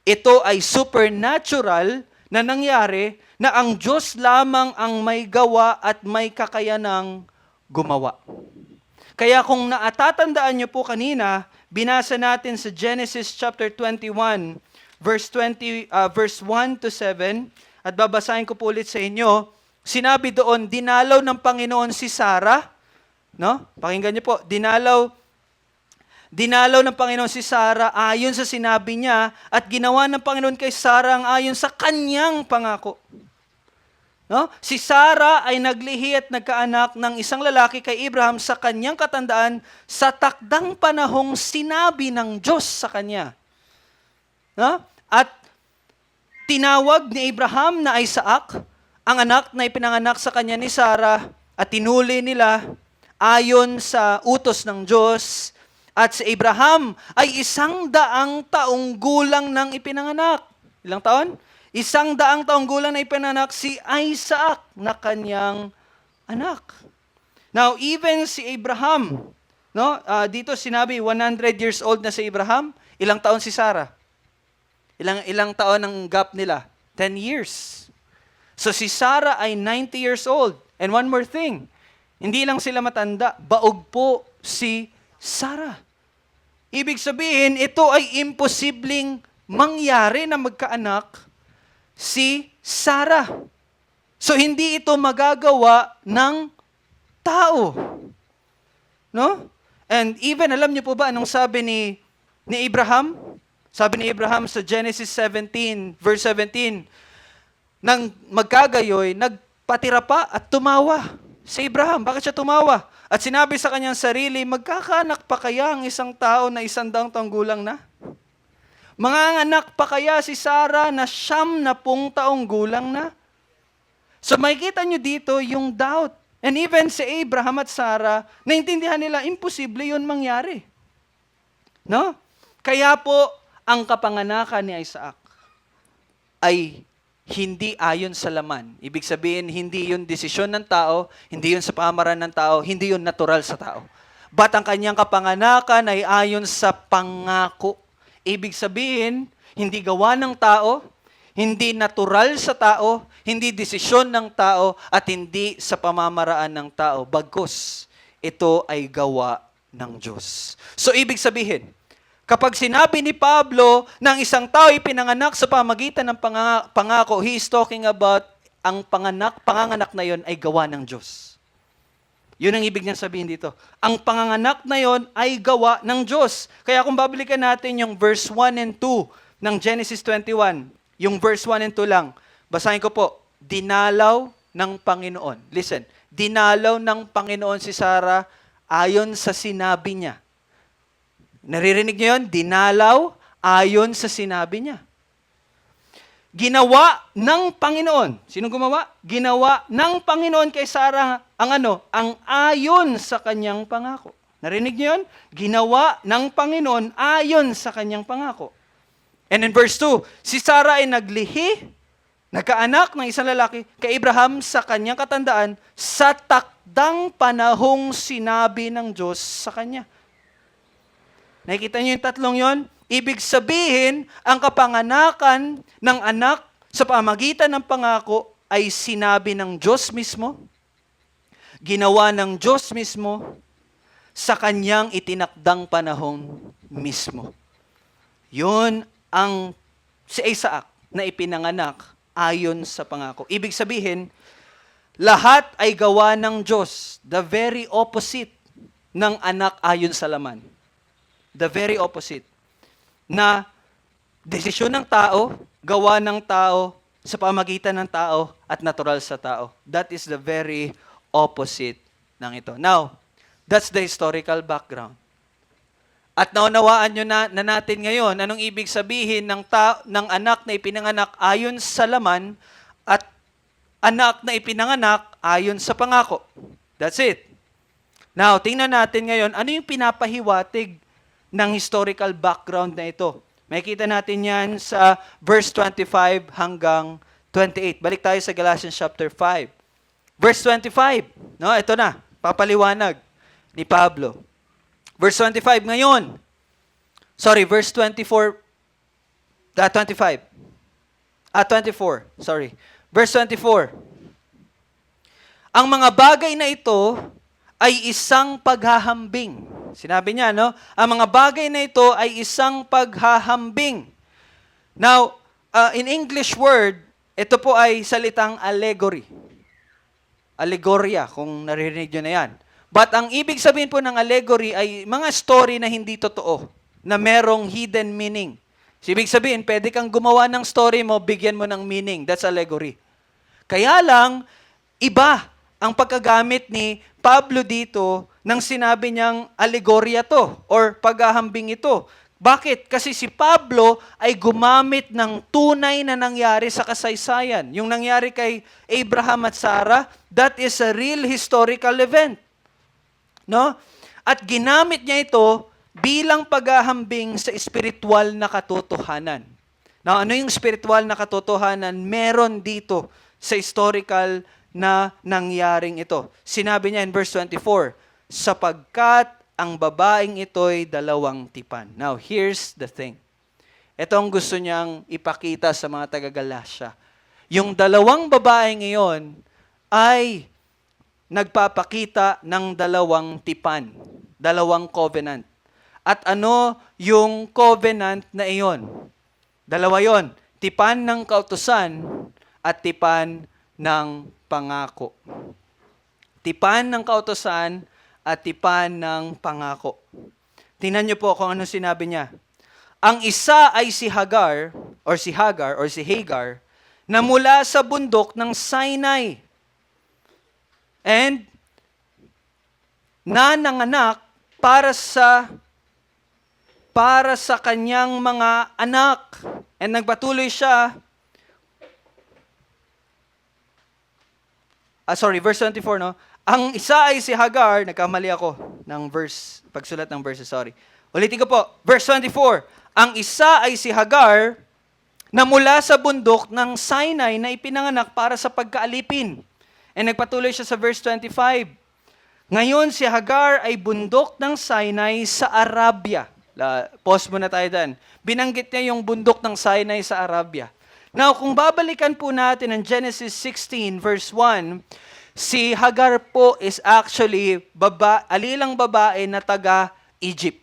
Ito ay supernatural na nangyari na ang Diyos lamang ang may gawa at may kakayanang gumawa. Kaya kung naatatandaan niyo po kanina, binasa natin sa Genesis chapter 21, verse 1 to 7, at babasahin ko po ulit sa inyo. Sinabi doon, dinalaw ng Panginoon si Sarah, no? Pakinggan niyo po, dinalaw ng Panginoon si Sarah ayon sa sinabi niya at ginawa ng Panginoon kay Sarah ang ayon sa kanyang pangako. No? Si Sarah ay naglihi at nagkaanak ng isang lalaki kay Abraham sa kanyang katandaan sa takdang panahong sinabi ng Diyos sa kanya. No? At tinawag ni Abraham na Isaac, ang anak na ipinanganak sa kanya ni Sarah, at tinuli nila ayon sa utos ng Diyos. At si Abraham ay 100 taong gulang nang ipinanganak. Ilang taon? 100 taong gulang na ipinanganak si Isaac na kanyang anak. Now, even si Abraham, no? Dito sinabi 100 years old na si Abraham. Ilang taon si Sarah? Ilang taon ang gap nila? 10 years. So si Sarah ay 90 years old. And one more thing, hindi lang sila matanda, baog po si Sarah. Ibig sabihin, ito ay imposibleng mangyari na magkaanak si Sarah. So hindi ito magagawa ng tao. No? And even, alam niyo po ba anong sabi ni Abraham? Sabi ni Abraham sa Genesis 17, verse 17, nang magkagayoy, nagpatira pa at tumawa si Abraham. Bakit siya tumawa? At sinabi sa kanyang sarili, magkakaanak pa kaya ang isang tao na 100 taong gulang na? Manganganak pa kaya si Sarah na 90 taong gulang na? So makikita nyo dito yung doubt. And even si Abraham at Sarah, naintindihan nila, imposible yun mangyari. No? Kaya po, ang kapanganakan ni Isaac ay hindi ayon sa laman. Ibig sabihin, hindi yun desisyon ng tao, hindi yun sa pamamaraan ng tao, hindi yun natural sa tao. But ang kanyang kapanganakan ay ayon sa pangako. Ibig sabihin, hindi gawa ng tao, hindi natural sa tao, hindi desisyon ng tao, at hindi sa pamamaraan ng tao. Bagkus, ito ay gawa ng Diyos. So ibig sabihin, kapag sinabi ni Pablo na ang isang tao ay pinanganak sa pamagitan ng pangako, he is talking about ang panganganak na yon ay gawa ng Diyos. Yun ang ibig niyang sabihin dito. Ang panganganak na yon ay gawa ng Diyos. Kaya kung babalikan natin yung verse 1 and 2 ng Genesis 21, yung verse 1 and 2 lang, basahin ko po, dinalaw ng Panginoon. Listen, dinalaw ng Panginoon si Sarah ayon sa sinabi niya. Naririnig niyo yun? Dinalaw ayon sa sinabi niya. Ginawa ng Panginoon. Sinong gumawa? Ginawa ng Panginoon kay Sarah ang ayon sa kanyang pangako. Narinig niyo yun? Ginawa ng Panginoon ayon sa kanyang pangako. And in verse 2, si Sarah ay naglihi, nagkaanak ng isang lalaki kay Abraham sa kanyang katandaan sa takdang panahong sinabi ng Diyos sa kanya. Nakikita niyo yung tatlong yon? Ibig sabihin, ang kapanganakan ng anak sa pamagitan ng pangako ay sinabi ng Diyos mismo, ginawa ng Diyos mismo, sa kanyang itinakdang panahong mismo. Yun ang si Isaac na ipinanganak ayon sa pangako. Ibig sabihin, lahat ay gawa ng Diyos. The very opposite ng anak ayon sa laman. The very opposite. Na desisyon ng tao, gawa ng tao, sa pamagitan ng tao, at natural sa tao. That is the very opposite ng ito. Now, that's the historical background. At naunawaan nyo na natin ngayon, anong ibig sabihin ng anak na ipinanganak ayon sa laman, at anak na ipinanganak ayon sa pangako. That's it. Now, tingnan natin ngayon, ano yung pinapahiwatig ng historical background na ito. Makikita natin yan sa verse 25 hanggang 28. Balik tayo sa Galatians chapter 5. Verse 25. No, ito na. Papaliwanag ni Pablo. Verse 25 ngayon. Sorry, verse 24. 25. 24. Sorry. Verse 24. Ang mga bagay na ito ay isang paghahambing. Sinabi niya, no? Ang mga bagay na ito ay isang paghahambing. Now, in English word, ito po ay salitang allegory. Allegorya, kung naririnig nyo na yan. But ang ibig sabihin po ng allegory ay mga story na hindi totoo, na merong hidden meaning. So, ibig sabihin, pwede kang gumawa ng story mo, bigyan mo ng meaning. That's allegory. Kaya lang, iba ang pagkagamit ni Pablo dito nang sinabi niyang alegorya to or paghahambing ito. Bakit? Kasi si Pablo ay gumamit ng tunay na nangyari sa kasaysayan. Yung nangyari kay Abraham at Sarah, that is a real historical event. No? At ginamit niya ito bilang paghahambing sa espiritual na katotohanan. Now, ano yung espiritual na katotohanan? Meron dito sa historical na nangyaring ito. Sinabi niya in verse 24, sapagkat ang babaeng ito'y 2 tipan. Now, here's the thing. Ito ang gusto niyang ipakita sa mga taga-Galatia. Yung 2 babaeng iyon ay nagpapakita ng 2 tipan, 2 covenant. At ano yung covenant na iyon? 2 yon, tipan ng kautusan at tipan ng pangako. Tipan ng kautusan at tipan ng pangako. Tingnan niyo po kung ano sinabi niya. Ang isa ay si Hagar na mula sa bundok ng Sinai and nananganak para sa kanyang mga anak. And nagpatuloy siya. Verse 24, no? Ang isa ay si Hagar, nagkamali ako ng verse, pagsulat ng verse, sorry. Ulitin ko po, verse 24. Ang isa ay si Hagar na mula sa bundok ng Sinai na ipinanganak para sa pagkaalipin. And nagpatuloy siya sa verse 25. Ngayon si Hagar ay bundok ng Sinai sa Arabia. Pause muna tayo dyan. Binanggit niya yung bundok ng Sinai sa Arabia. Now, kung babalikan po natin ang Genesis 16 verse 1, si Hagar po is actually alilang babae na taga-Egypt.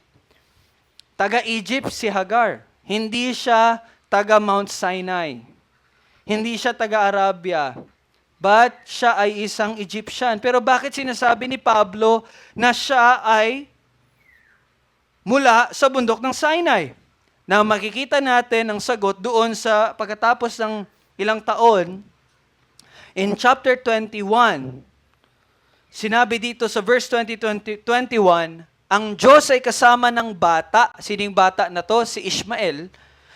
Taga-Egypt si Hagar. Hindi siya taga Mount Sinai. Hindi siya taga-Arabia. but siya ay isang Egyptian. Pero bakit sinasabi ni Pablo na siya ay mula sa bundok ng Sinai? Na makikita natin ang sagot doon sa pagkatapos ng ilang taon, in chapter 21, sinabi dito sa verse 21, ang Diyos ay kasama ng bata. Sining bata na to? Si Ishmael.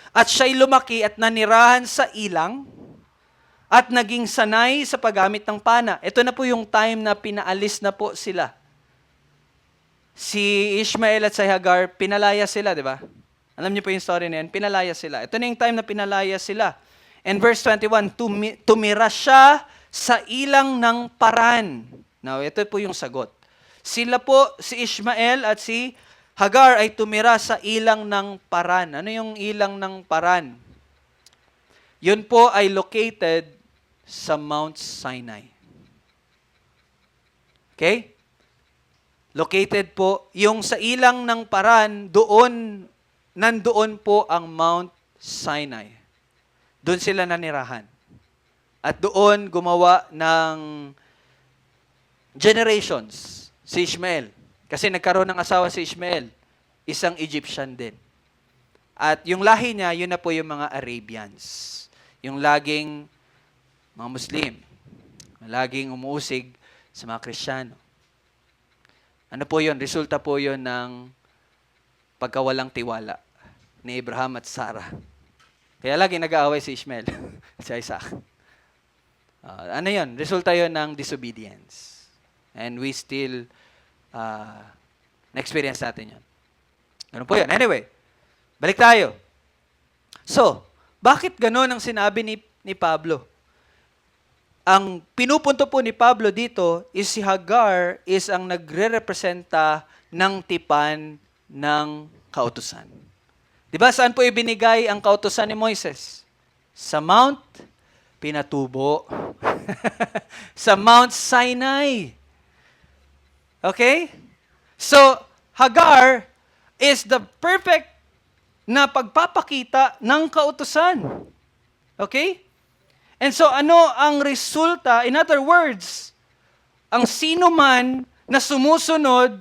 At siya'y lumaki at nanirahan sa ilang at naging sanay sa paggamit ng pana. Ito na po yung time na pinaalis na po sila. Si Ishmael at si Hagar, pinalaya sila, di ba? Alam niyo po yung story na yan, pinalaya sila. Ito na yung time na pinalaya sila. And verse 21, tumira siya sa ilang ng Paran. Now, ito po yung sagot. Sila po, si Ishmael at si Hagar ay tumira sa ilang ng Paran. Ano yung ilang ng Paran? Yun po ay located sa Mount Sinai. Okay? Located po, yung sa ilang ng Paran, nandoon po ang Mount Sinai. Doon sila nanirahan. At doon gumawa ng generations si Ishmael. Kasi nagkaroon ng asawa si Ishmael, isang Egyptian din. At yung lahi niya, yun na po yung mga Arabians. Yung laging mga Muslim. Laging umuusig sa mga Kristiyano. Ano po yun? Resulta po yun ng pagkawalang tiwala ni Abraham at Sarah. Kaya lagi nag-aaway si Ishmael si Isaac. Ano yun? Resulta yun ng disobedience. And we still na-experience natin yun. Ganun po yun. Anyway, balik tayo. So, bakit ganun ang sinabi ni Pablo? Ang pinupunto po ni Pablo dito is si Hagar is ang nagre-representa ng tipan ng kautusan. Diba saan po ibinigay ang kautusan ni Moises? Sa Mount Pinatubo. Sa Mount Sinai. Okay? So, Hagar is the perfect na pagpapakita ng kautusan. Okay? And so, ano ang resulta? In other words, ang sino man na sumusunod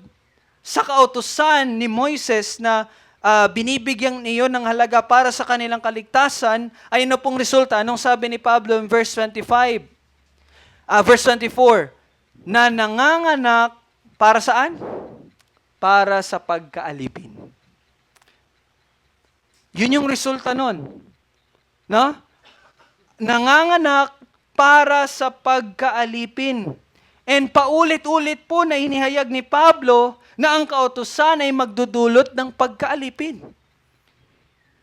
sa kautusan ni Moises na binibigyan niyo ng halaga para sa kanilang kaligtasan, ay ano pong resulta? Anong sabi ni Pablo in verse 25? Verse 24, na nanganganak para saan? Para sa pagkaalipin. Yun yung resulta nun. No? Nanganganak para sa pagkaalipin. And paulit-ulit po na inihayag ni Pablo na ang kautusan ay magdudulot ng pagkaalipin.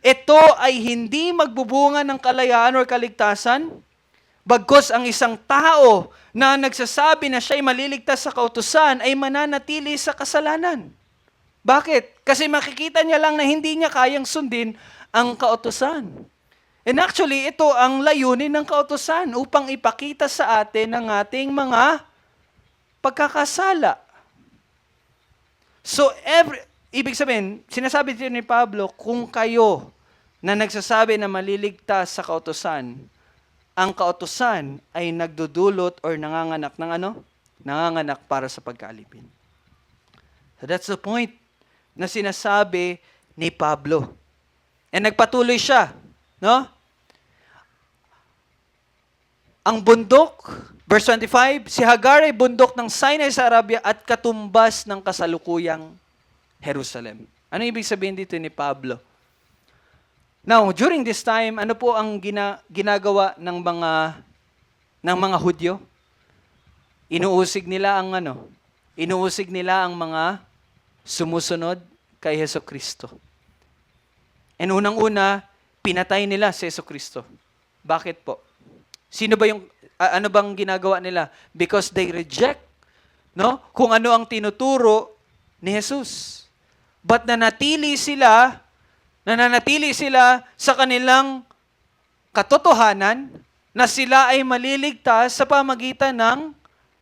Ito ay hindi magbubunga ng kalayaan o kaligtasan, bagkus ang isang tao na nagsasabi na siya'y maliligtas sa kautusan ay mananatili sa kasalanan. Bakit? Kasi makikita niya lang na hindi niya kayang sundin ang kautusan. And actually, ito ang layunin ng kautusan upang ipakita sa atin ang ating mga pagkakasala. So, ibig sabihin, sinasabi dito ni Pablo, kung kayo na nagsasabi na maliligtas sa kautusan, ang kautusan ay nagdudulot or nanganganak ng ano? Nanganganak para sa pagkaalipin. So, that's the point na sinasabi ni Pablo. And nagpatuloy siya, no? Ang bundok, verse 25, si Hagar ay bundok ng Sinai sa Arabia at katumbas ng kasalukuyang Jerusalem. Ano ibig sabihin dito ni Pablo? Now, during this time, ano po ang ginagawa ng mga Hudyo? Inuusig nila ang mga sumusunod kay Jesucristo. And unang-una, pinatay nila si Jesucristo. Bakit po? Ano bang ginagawa nila? Because they reject, no? Kung ano ang tinuturo ni Jesus. But nananatili sila sa kanilang katotohanan na sila ay maliligtas sa pamagitan ng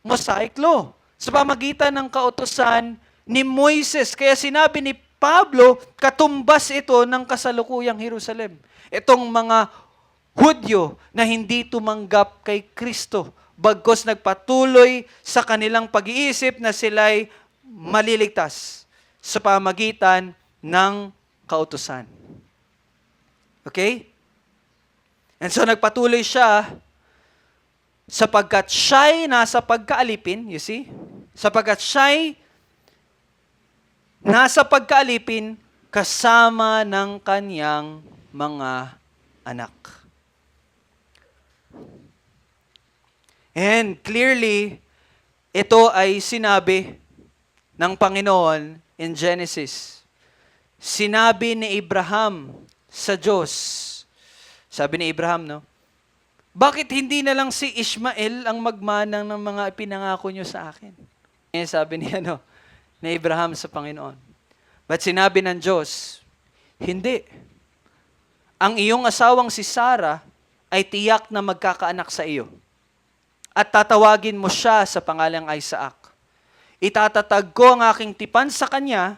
Mosaic Law, sa pamagitan ng kautusan ni Moises. Kaya sinabi ni Pablo, katumbas ito ng kasalukuyang Jerusalem. Itong mga Hudyo na hindi tumanggap kay Kristo, bagkos nagpatuloy sa kanilang pag-iisip na sila'y maliligtas sa pamagitan ng kautusan. Okay? And so nagpatuloy siya sapagkat siya'y nasa pagkaalipin, you see? Sapagkat siya'y nasa pagkaalipin kasama ng kanyang mga anak. And clearly, ito ay sinabi ng Panginoon in Genesis. Sinabi ni Abraham sa Diyos. Sabi ni Abraham, no? Bakit hindi na lang si Ishmael ang magmanang ng mga ipinangako niyo sa akin? Sabi ni Abraham sa Panginoon. But sinabi ng Diyos, hindi. Ang iyong asawang si Sarah ay tiyak na magkakaanak sa iyo. At tatawagin mo siya sa pangalang Isaac. Itatatag ko ang aking tipan sa kanya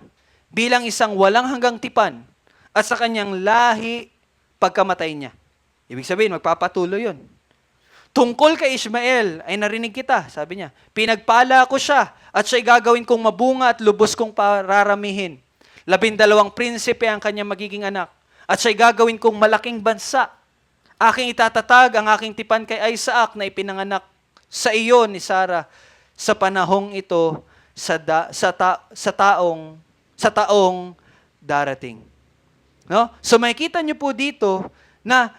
bilang isang walang hanggang tipan at sa kanyang lahi pagkamatay niya. Ibig sabihin, magpapatuloy yun. Tungkol kay Ishmael, ay narinig kita, sabi niya. Pinagpala ko siya at siya'y gagawin kong mabunga at lubos kong pararamihin. 12 prinsipe ang kanyang magiging anak. At siya'y gagawin kong malaking bansa. Aking itatatag ang aking tipan kay Isaac na ipinanganak sa iyo ni Sarah sa panahong ito sa taong darating. No? So makikita niyo po dito na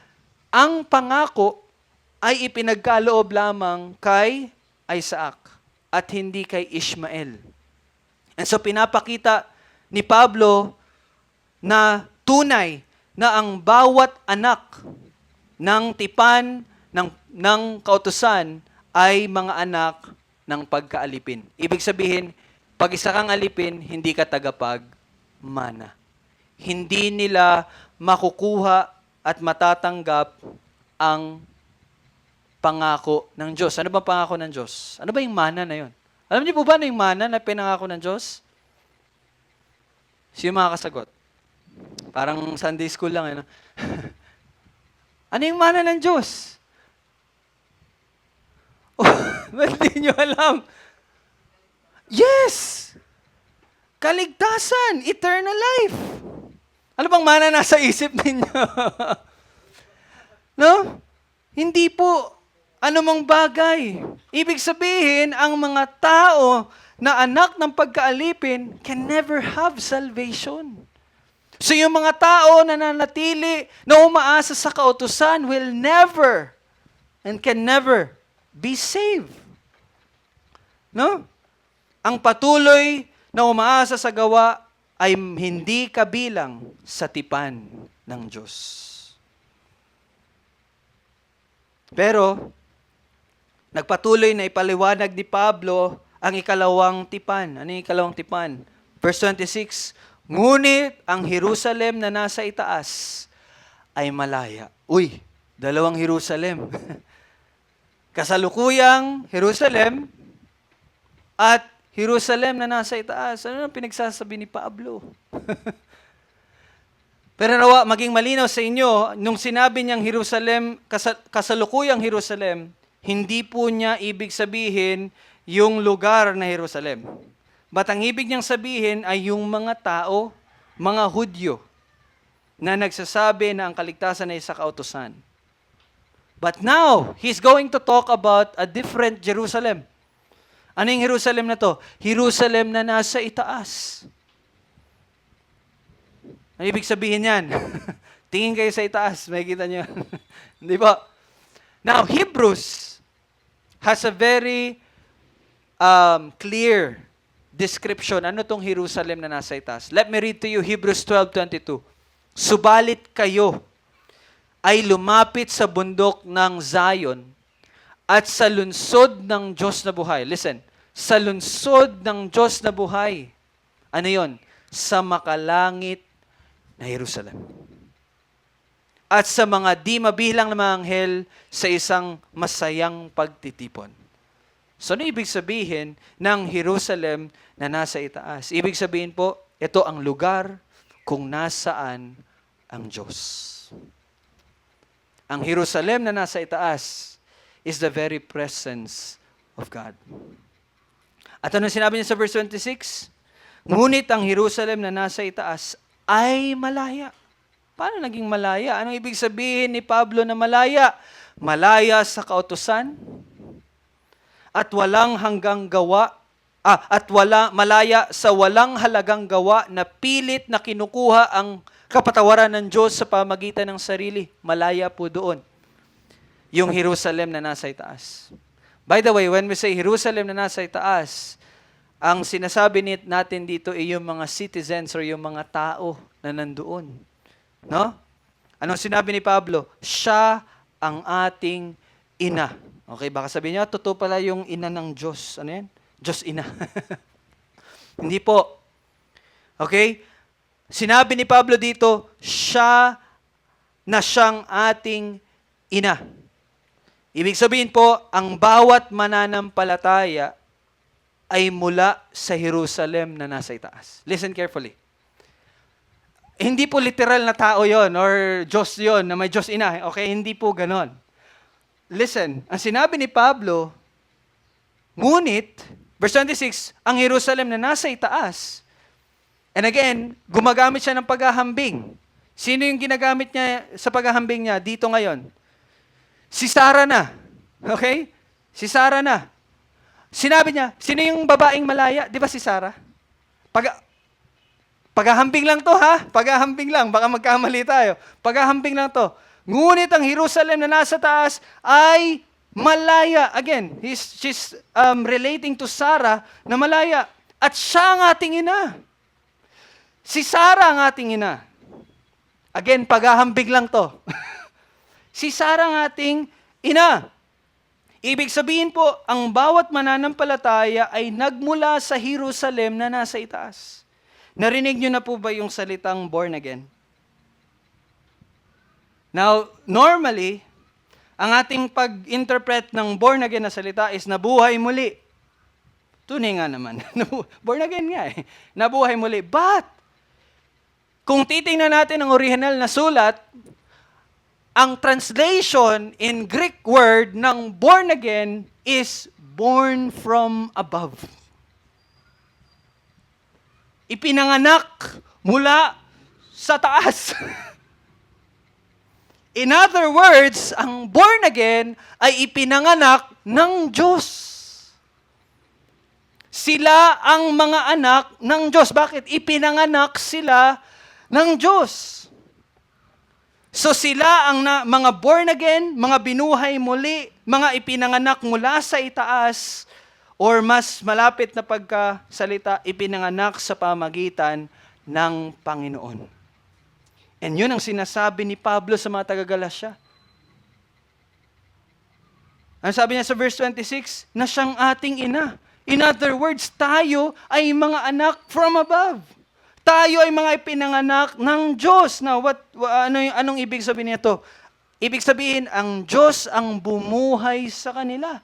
ang pangako ay ipinagkaloob lamang kay Isaac at hindi kay Ishmael. And so pinapakita ni Pablo na tunay na ang bawat anak ng tipan ng kautusan ay mga anak ng pagkaalipin. Ibig sabihin, pag isa kang alipin, hindi ka tagapagmana. Hindi nila makukuha at matatanggap ang pangako ng Diyos. Ano ba pangako ng Diyos? Ano ba yung mana na yun? Alam niyo po ba ano yung mana na pinangako ng Diyos? Sino makakasagot? Parang Sunday school lang. Ano, ano yung mana ng Diyos? Oh, ba't di nyo alam? Yes! Kaligtasan! Eternal life! Ano bang mana nasa isip ninyo? No? Hindi po anumang bagay. Ibig sabihin, ang mga tao na anak ng pagkaalipin can never have salvation. So yung mga tao na nanatili, na umaasa sa kautusan will never and can never be saved. No? Ang patuloy na umaasa sa gawa ay hindi kabilang sa tipan ng Diyos. Pero, nagpatuloy na ipaliwanag ni Pablo ang ikalawang tipan. Ano yung ikalawang tipan? Verse 26, ngunit ang Jerusalem na nasa itaas ay malaya. Uy, dalawang Jerusalem. Kasalukuyang Jerusalem at Jerusalem na nasa itaas. Ano ang pinagsasabi ni Pablo? Pero nawa, maging malinaw sa inyo, nung sinabi niyang Jerusalem, kasalukuyang Jerusalem, hindi po niya ibig sabihin yung lugar na Jerusalem. But ang ibig niyang sabihin ay yung mga tao, mga Hudyo, na nagsasabi na ang kaligtasan ay sa kautusan. But now, he's going to talk about a different Jerusalem. Ano yung Jerusalem na to? Jerusalem na nasa itaas. Ang ibig sabihin yan, tingin kayo sa itaas, makikita nyo. Di ba? Now, Hebrews has a very clear description. Ano tong Jerusalem na nasa itaas? Let me read to you Hebrews 12:22. Subalit kayo ay lumapit sa bundok ng Zion at sa lungsod ng Diyos na buhay. Listen, sa lungsod ng Diyos na buhay. Ano yon? Sa makalangit na Jerusalem. At sa mga di mabilang na mga anghel sa isang masayang pagtitipon. So, ano ibig sabihin ng Jerusalem na nasa itaas? Ibig sabihin po, ito ang lugar kung nasaan ang Diyos. Ang Jerusalem na nasa itaas is the very presence of God. At ano sinabi niya sa verse 26? Ngunit ang Jerusalem na nasa itaas ay malaya. Paano naging malaya? Anong ibig sabihin ni Pablo na malaya? Malaya sa kautusan at walang hanggang gawa malaya sa walang halagang gawa na pilit na kinukuha ang kapatawaran ng Diyos sa pamagitan ng sarili. Malaya po doon yung Jerusalem na nasa itaas. By the way, when we say Jerusalem na nasa itaas, ang sinasabi natin dito ay yung mga citizens or yung mga tao na nandoon. No? Anong sinabi ni Pablo? Siya ang ating ina. Okay, baka sabihin niya, totoo pala yung ina ng Diyos. Ano yan? Diyos ina. Hindi po. Okay? Sinabi ni Pablo dito, siya na siyang ating ina. Ibig sabihin po, ang bawat mananampalataya ay mula sa Jerusalem na nasa itaas. Listen carefully. Hindi po literal na tao yon or Diyos yon na may Diyos ina. Okay? Hindi po ganon. Listen, ang sinabi ni Pablo, ngunit, verse 26, ang Jerusalem na nasa itaas, and again, gumagamit siya ng paghahambing. Sino yung ginagamit niya sa paghahambing niya dito ngayon? Si Sarah na. Okay? Si Sarah na. Sinabi niya, sino yung babaeng malaya? Di ba si Sarah? Paghahambing lang to ha? Paghahambing lang. Baka magkamali tayo. Paghahambing lang to. Ngunit ang Jerusalem na nasa taas ay malaya. Again, she's relating to Sarah na malaya. At siya ang ating ina. Si Sarah ang ating ina. Again, paghahambing lang to. Si Sarah ang ating ina. Ibig sabihin po, ang bawat mananampalataya ay nagmula sa Jerusalem na nasa itaas. Narinig niyo na po ba yung salitang born again? Now, normally, ang ating pag-interpret ng born again na salita is nabuhay muli. Tunay nga naman. Born again nga eh. Nabuhay muli. But, kung titingnan natin ang original na sulat, ang translation in Greek word ng born again is born from above. Ipinanganak mula sa taas. In other words, ang born again ay ipinanganak ng Diyos. Sila ang mga anak ng Diyos. Bakit? Ipinanganak sila ng Diyos. So sila ang mga born again, mga binuhay muli, mga ipinanganak mula sa itaas, or mas malapit na pagkasalita, ipinanganak sa pamagitan ng Panginoon. And yun ang sinasabi ni Pablo sa mga taga-Galasya. Ang sabi niya sa verse 26, na siyang ating ina. In other words, tayo ay mga anak from above. Tayo ay mga ipinanganak ng Diyos. Now, anong ibig sabihin nito? Ibig sabihin, ang Diyos ang bumuhay sa kanila.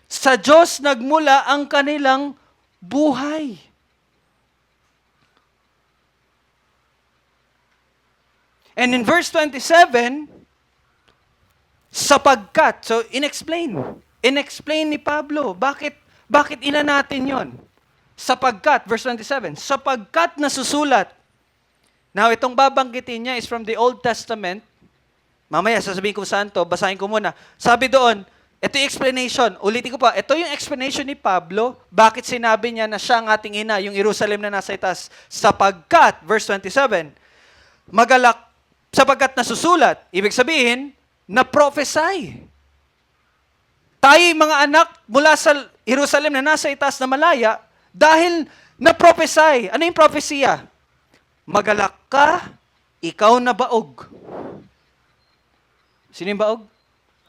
Sa Diyos nagmula ang kanilang buhay. And in verse 27, sapagkat, so inexplain ni Pablo, bakit ina natin yon? Sapagkat, verse 27, sapagkat nasusulat. Now, itong babanggitin niya is from the Old Testament. Mamaya, sasabihin ko saan to, basahin ko muna. Sabi doon, ito yung explanation. Ulitin ko pa, ito yung explanation ni Pablo, bakit sinabi niya na siya ang ating ina, yung Jerusalem na nasa itaas. Sapagkat, verse 27, sapagkat nasusulat, ibig sabihin, na-prophesy. Tayo mga anak mula sa Jerusalem na nasa itaas na malaya, dahil na-prophesy. Ano yung propesya? Magalak ka, ikaw na baog. Sino yung baog?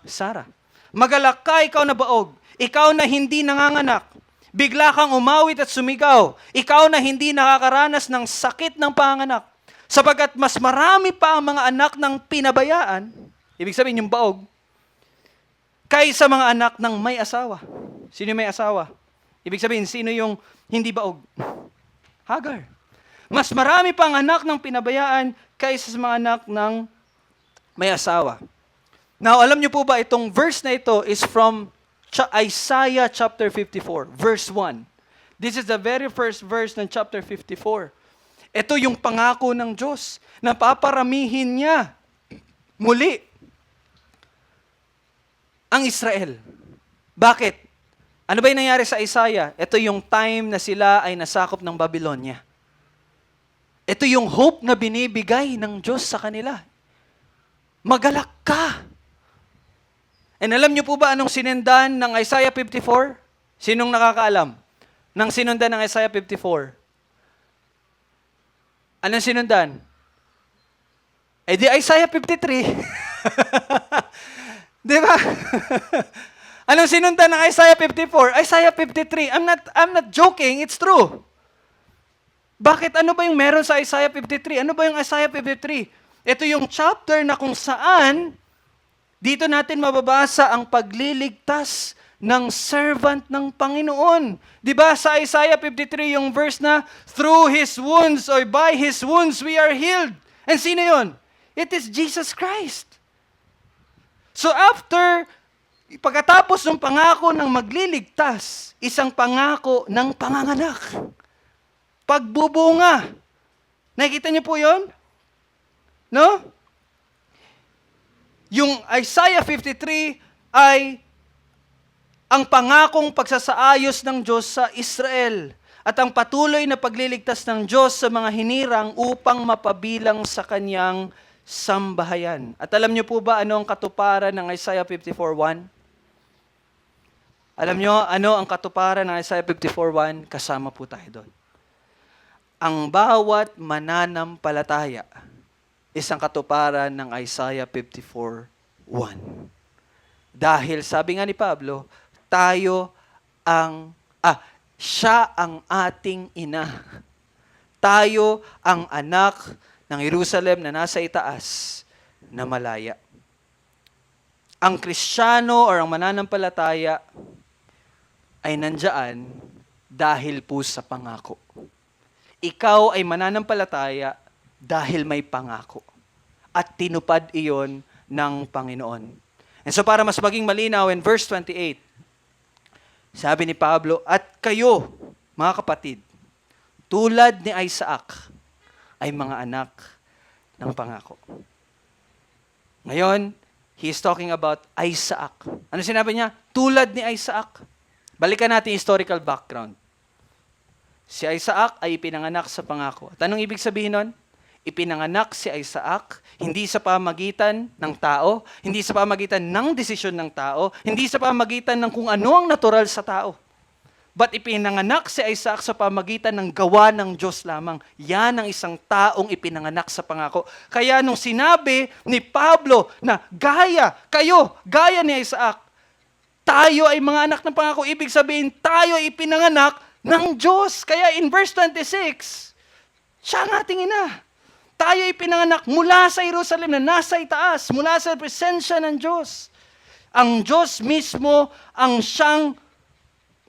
Sarah. Magalak ka, ikaw na baog. Ikaw na hindi nanganganak. Bigla kang umawit at sumigaw. Ikaw na hindi nakakaranas ng sakit ng panganak. Sapagkat mas marami pa ang mga anak ng pinabayaan, ibig sabihin yung baog, kaysa mga anak ng may asawa. Sino yung may asawa? Ibig sabihin, sino yung hindi baog? Hagar. Mas marami pang anak ng pinabayaan kaysa sa mga anak ng may asawa. Now, alam niyo po ba itong verse na ito is from Isaiah chapter 54, verse 1. This is the very first verse ng chapter 54. Ito yung pangako ng Diyos na paparamihin niya muli ang Israel. Bakit? Ano ba yung nangyari sa Isaiah? Ito yung time na sila ay nasakop ng Babylonia. Ito yung hope na binibigay ng Diyos sa kanila. Magalak ka. And alam niyo po ba anong sinundan ng Isaiah 54? Sinong nakakaalam? Nang sinundan ng Isaiah 54? Anong sinundan? Eh di Isaiah 53. Di ba? Anong sinundan ng Isaiah 54? Isaiah 53. I'm not joking, it's true. Bakit? Ano ba yung meron sa Isaiah 53? Ano ba yung Isaiah 53? Ito yung chapter na kung saan dito natin mababasa ang pagliligtas ng servant ng Panginoon. 'Di ba sa Isaiah 53 yung verse na through his wounds or by his wounds we are healed. And sino 'yon? It is Jesus Christ. So pagkatapos ng pangako ng magliligtas, isang pangako ng panganganak. Pagbubunga. Nakikita niyo po 'yon? No? Yung Isaiah 53 ay ang pangakong pagsasaayos ng Diyos sa Israel at ang patuloy na pagliligtas ng Diyos sa mga hinirang upang mapabilang sa kanyang sambahayan. At alam niyo po ba ano ang katuparan ng Isaiah 54:1? Alam niyo ano ang katuparan ng Isaiah 54:1? Kasama po tayo doon. Ang bawat mananampalataya isang katuparan ng Isaiah 54:1. Dahil sabi nga ni Pablo, siya ang ating ina. Tayo ang anak ng Jerusalem na nasa itaas na malaya. Ang Kristiyano o ang mananampalataya ay nandiyan dahil po sa pangako. Ikaw ay mananampalataya dahil may pangako. At tinupad iyon ng Panginoon. And so para mas maging malinaw in verse 28, sabi ni Pablo, at kayo, mga kapatid, tulad ni Isaac, ay mga anak ng pangako. Ngayon, he is talking about Isaac. Ano sinabi niya? Tulad ni Isaac. Balikan natin yung historical background. Si Isaac ay ipinanganak sa pangako. At anong ibig sabihin nun? Ipinanganak si Isaac, hindi sa pamagitan ng tao, hindi sa pamagitan ng desisyon ng tao, hindi sa pamagitan ng kung ano ang natural sa tao. But ipinanganak si Isaac sa pamagitan ng gawa ng Diyos lamang. Yan ang isang taong ipinanganak sa pangako. Kaya nung sinabi ni Pablo na gaya ni Isaac, tayo ay mga anak ng pangako, ibig sabihin tayo ay ipinanganak ng Diyos. Kaya in verse 26, siya ang ating ina. Tayo ay pinanganak mula sa Jerusalem na nasa itaas, mula sa presensya ng Diyos. Ang Diyos mismo ang siyang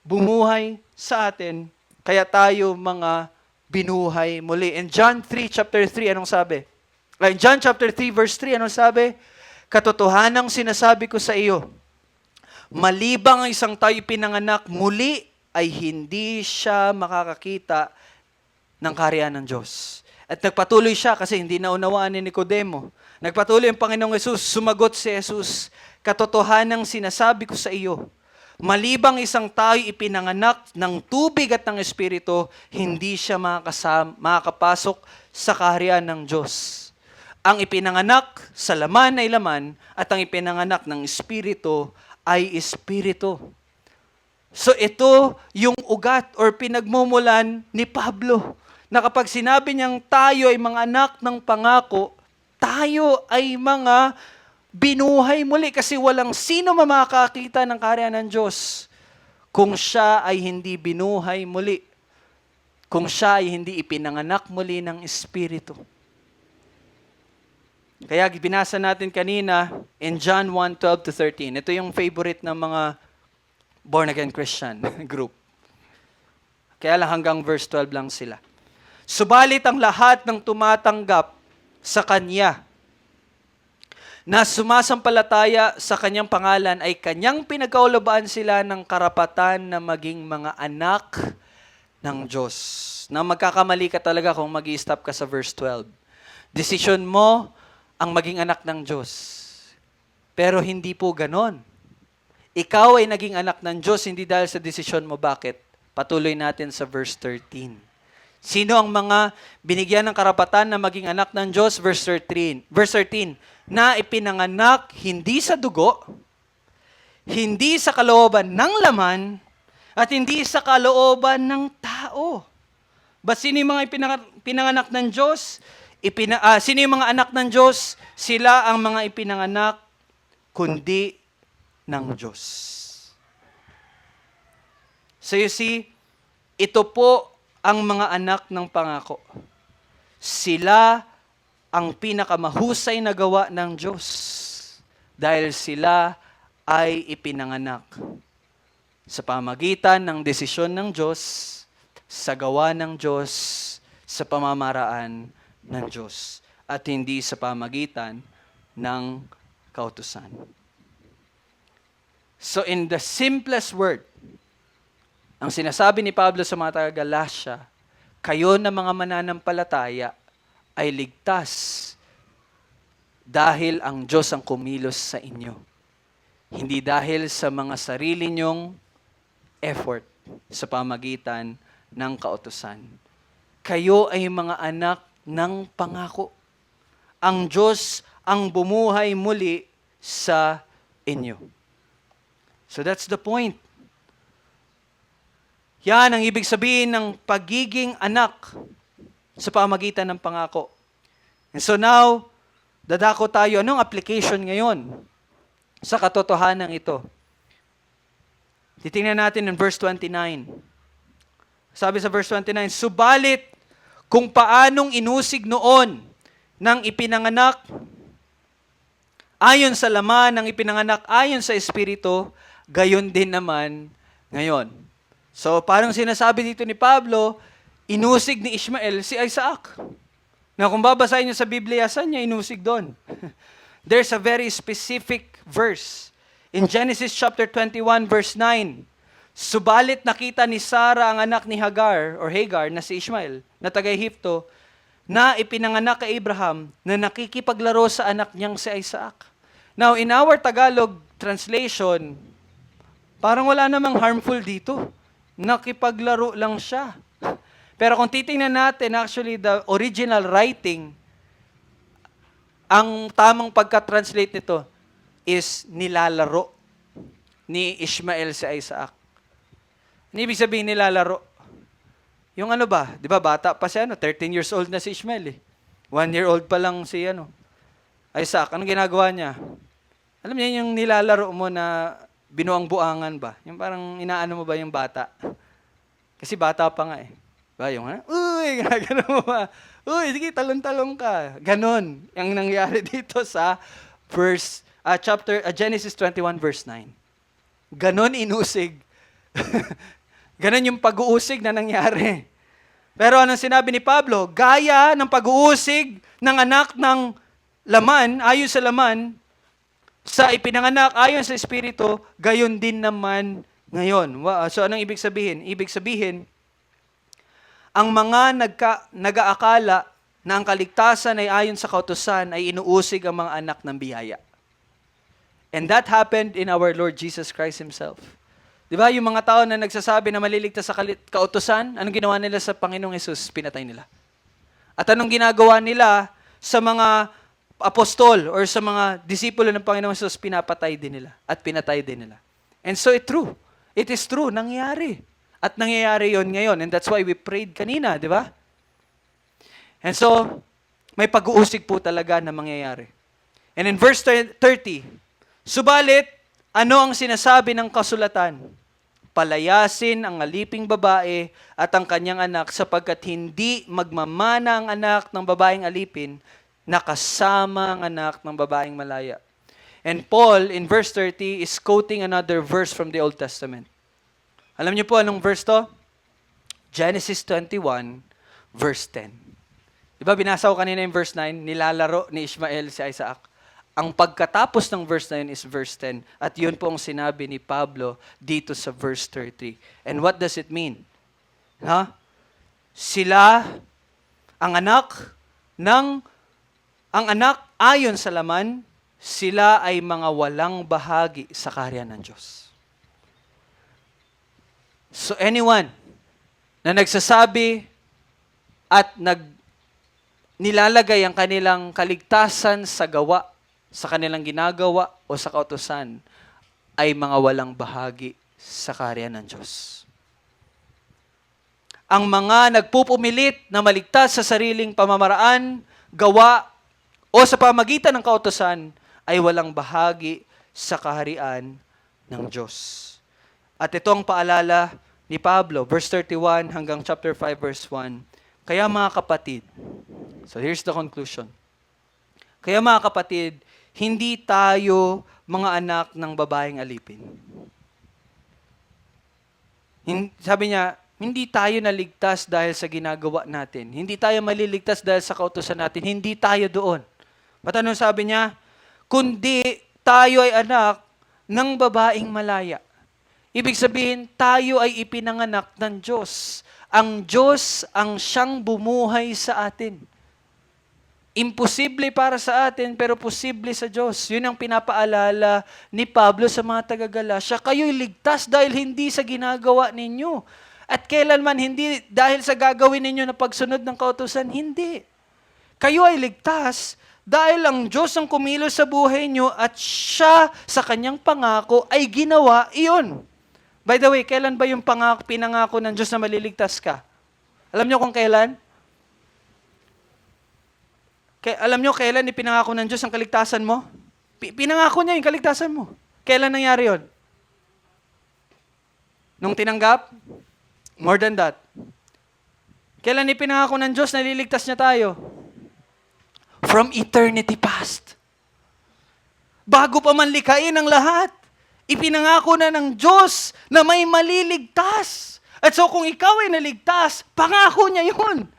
bumuhay sa atin, kaya tayo mga binuhay muli. In John 3, chapter 3, anong sabi? In John chapter 3, verse 3, anong sabi? Katotohanang sinasabi ko sa iyo, malibang ang isang tayo pinanganak muli, ay hindi siya makakakita ng kaharian ng Diyos. At nagpatuloy siya kasi hindi naunawaan ni Nicodemo. Nagpatuloy ang Panginoong Yesus, sumagot si Jesus, katotohanang sinasabi ko sa iyo, malibang isang tayo ipinanganak ng tubig at ng Espiritu, hindi siya makakapasok sa kaharian ng Diyos. Ang ipinanganak sa laman ay laman, at ang ipinanganak ng Espiritu ay Espiritu. So ito yung ugat or pinagmumulan ni Pablo, na kapag sinabi niyang tayo ay mga anak ng pangako, tayo ay mga binuhay muli kasi walang sino makakakita ng kaharian ng Diyos kung siya ay hindi binuhay muli, kung siya ay hindi ipinanganak muli ng Espiritu. Kaya binasa natin kanina in John 1:12-13. Ito yung favorite ng mga born-again Christian group. Kaya lang hanggang verse 12 lang sila. Subalit ang lahat ng tumatanggap sa Kanya na sumasampalataya sa kanyang pangalan ay kanyang pinagkaulabaan sila ng karapatan na maging mga anak ng Diyos. Na magkakamali ka talaga kung mag-i-stop ka sa verse 12. Desisyon mo ang maging anak ng Diyos. Pero hindi po ganon. Ikaw ay naging anak ng Diyos hindi dahil sa desisyon mo. Bakit? Patuloy natin sa verse 13. Sino ang mga binigyan ng karapatan na maging anak ng Diyos? Verse 13. Na ipinanganak hindi sa dugo, hindi sa kalooban ng laman, at hindi sa kalooban ng tao. But sino yung mga pinanganak ng Diyos? Sino yung mga anak ng Diyos? Sila ang mga ipinanganak kundi ng Diyos. So you see, ito po ang mga anak ng pangako. Sila ang pinakamahusay na gawa ng Diyos dahil sila ay ipinanganak sa pamagitan ng desisyon ng Diyos, sa gawa ng Diyos, sa pamamaraan ng Diyos, at hindi sa pamagitan ng kautusan. So in the simplest word, ang sinasabi ni Pablo sa mga taga-Galasya, kayo na mga mananampalataya ay ligtas dahil ang Diyos ang kumilos sa inyo. Hindi dahil sa mga sarili nyong effort sa pamagitan ng kautusan. Kayo ay mga anak ng pangako. Ang Diyos ang bumuhay muli sa inyo. So that's the point. Yan ang ibig sabihin ng pagiging anak sa pamagitan ng pangako. And so now, dadako tayo. Anong application ngayon sa katotohanan ito? Titingnan natin in verse 29. Sabi sa verse 29, subalit kung paanong inusig noon ng ipinanganak ayon sa laman ng ipinanganak ayon sa Espiritu, gayon din naman ngayon. So parang sinasabi dito ni Pablo, inusig ni Ishmael si Isaac. Na kung babasahin niyo sa Biblia, saan niya inusig doon? There's a very specific verse. In Genesis chapter 21 verse 9, subalit nakita ni Sarah ang anak ni Hagar na si Ishmael, na taga-Ehipto, na ipinanganak kay Abraham na nakikipaglaro sa anak niyang si Isaac. Now, in our Tagalog translation, parang wala namang harmful dito. Nakipaglaro lang siya. Pero kung titingnan natin, actually, the original writing, ang tamang pagka-translate nito is nilalaro ni Ishmael si Isaac. Ano ibig sabihin nilalaro? Yung ano ba? Di ba bata pa siya, 13 years old na si Ishmael eh. 1 year old pa lang si Isaac. Anong ginagawa niya? Alam niya yung nilalaro mo na binuang-buangan ba? Yung parang inaano mo ba yung bata? Kasi bata pa nga eh. Ba, yung uy, gano'n mo ba? Uy, sige, talon-talon ka. Ganon ang nangyari dito sa Genesis 21 verse 9. Ganon inusig. Ganon yung pag-uusig na nangyari. Pero anong sinabi ni Pablo? Gaya ng pag-uusig ng anak ng laman, ayon sa laman, sa ipinanganak ayon sa Espiritu, gayon din naman ngayon. So anong ibig sabihin? Ibig sabihin, ang mga nag-aakala na ang kaligtasan ay ayon sa kautusan ay inuusig ang mga anak ng biyaya. And that happened in our Lord Jesus Christ Himself. Di ba, yung mga tao na nagsasabi na maliligtas sa kautusan, anong ginawa nila sa Panginoong Hesus? Pinatay nila. At anong ginagawa nila sa mga apostol or sa mga disipulo ng Panginoong Hesus? Pinapatay din nila at pinatay din nila. And so it is true, nangyari. At nangyayari yon ngayon. And that's why we prayed kanina, di ba? And so, may pag-uusig po talaga na mangyayari. And in verse 30, subalit, ano ang sinasabi ng kasulatan? Palayasin ang aliping babae at ang kanyang anak sapagkat hindi magmamana ang anak ng babaeng alipin na kasama ang anak ng babaeng malaya. And Paul, in verse 30, is quoting another verse from the Old Testament. Alam niyo po anong verse to? Genesis 21, verse 10. Diba binasa ko kanina yung verse 9, nilalaro ni Ishmael si Isaac. ang pagkatapos ng verse na yun is verse 10. At yun po ang sinabi ni Pablo dito sa verse 33. And what does it mean? Ha? Sila, ang anak ayon sa laman, sila ay mga walang bahagi sa kaharian ng Diyos. So anyone na nagsasabi at nilalagay ang kanilang kaligtasan sa gawa, sa kanilang ginagawa o sa kautusan, ay mga walang bahagi sa kaharian ng Diyos. Ang mga nagpupumilit na maligtas sa sariling pamamaraan, gawa, o sa pamagitan ng kautusan, ay walang bahagi sa kaharian ng Diyos. At ito ang paalala ni Pablo, verse 31 hanggang chapter 5, verse 1. Kaya mga kapatid, so here's the conclusion. Kaya mga kapatid, hindi tayo mga anak ng babaeng alipin. Sabi niya, hindi tayo naligtas dahil sa ginagawa natin. Hindi tayo maliligtas dahil sa kautusan natin. Hindi tayo doon. Ba't anong sabi niya? Kundi tayo ay anak ng babaeng malaya. Ibig sabihin, tayo ay ipinanganak ng Diyos. Ang Diyos ang siyang bumuhay sa atin. Imposible para sa atin, pero posible sa Diyos. Yun ang pinapaalala ni Pablo sa mga taga-Galacia. Kayo'y ligtas dahil hindi sa ginagawa ninyo. At kailanman hindi dahil sa gagawin ninyo na pagsunod ng kautusan, hindi. Kayo ay ligtas dahil ang Diyos ang kumilos sa buhay nyo at siya sa kanyang pangako ay ginawa iyon. By the way, kailan ba yung pinangako ng Diyos na maliligtas ka? Alam nyo kung kailan? Alam nyo kailan ipinangako ng Diyos ang kaligtasan mo? Pinangako niya yung kaligtasan mo. Kailan nangyari yon? Nung tinanggap? More than that. Kailan ipinangako ng Diyos na liligtas niya tayo? From eternity past. Bago pa man likhain ang lahat, ipinangako na ng Diyos na may maliligtas. At so kung ikaw ay naligtas, pangako niya yun.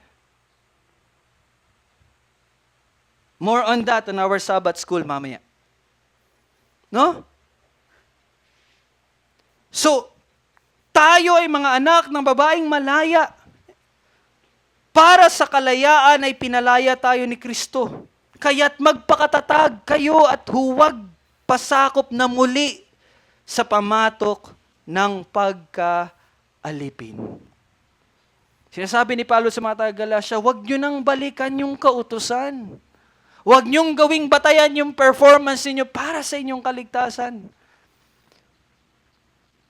More on that on our Sabbath school mamaya. No? So, tayo ay mga anak ng babaeng malaya. Para sa kalayaan ay pinalaya tayo ni Kristo. Kaya't magpakatatag kayo at huwag pasakop na muli sa pamatok ng pagkaalipin. Sinasabi ni Pablo sa mga taga-Galacia, huwag nyo nang balikan yung kautusan. Huwag nyong gawing batayan yung performance niyo para sa inyong kaligtasan.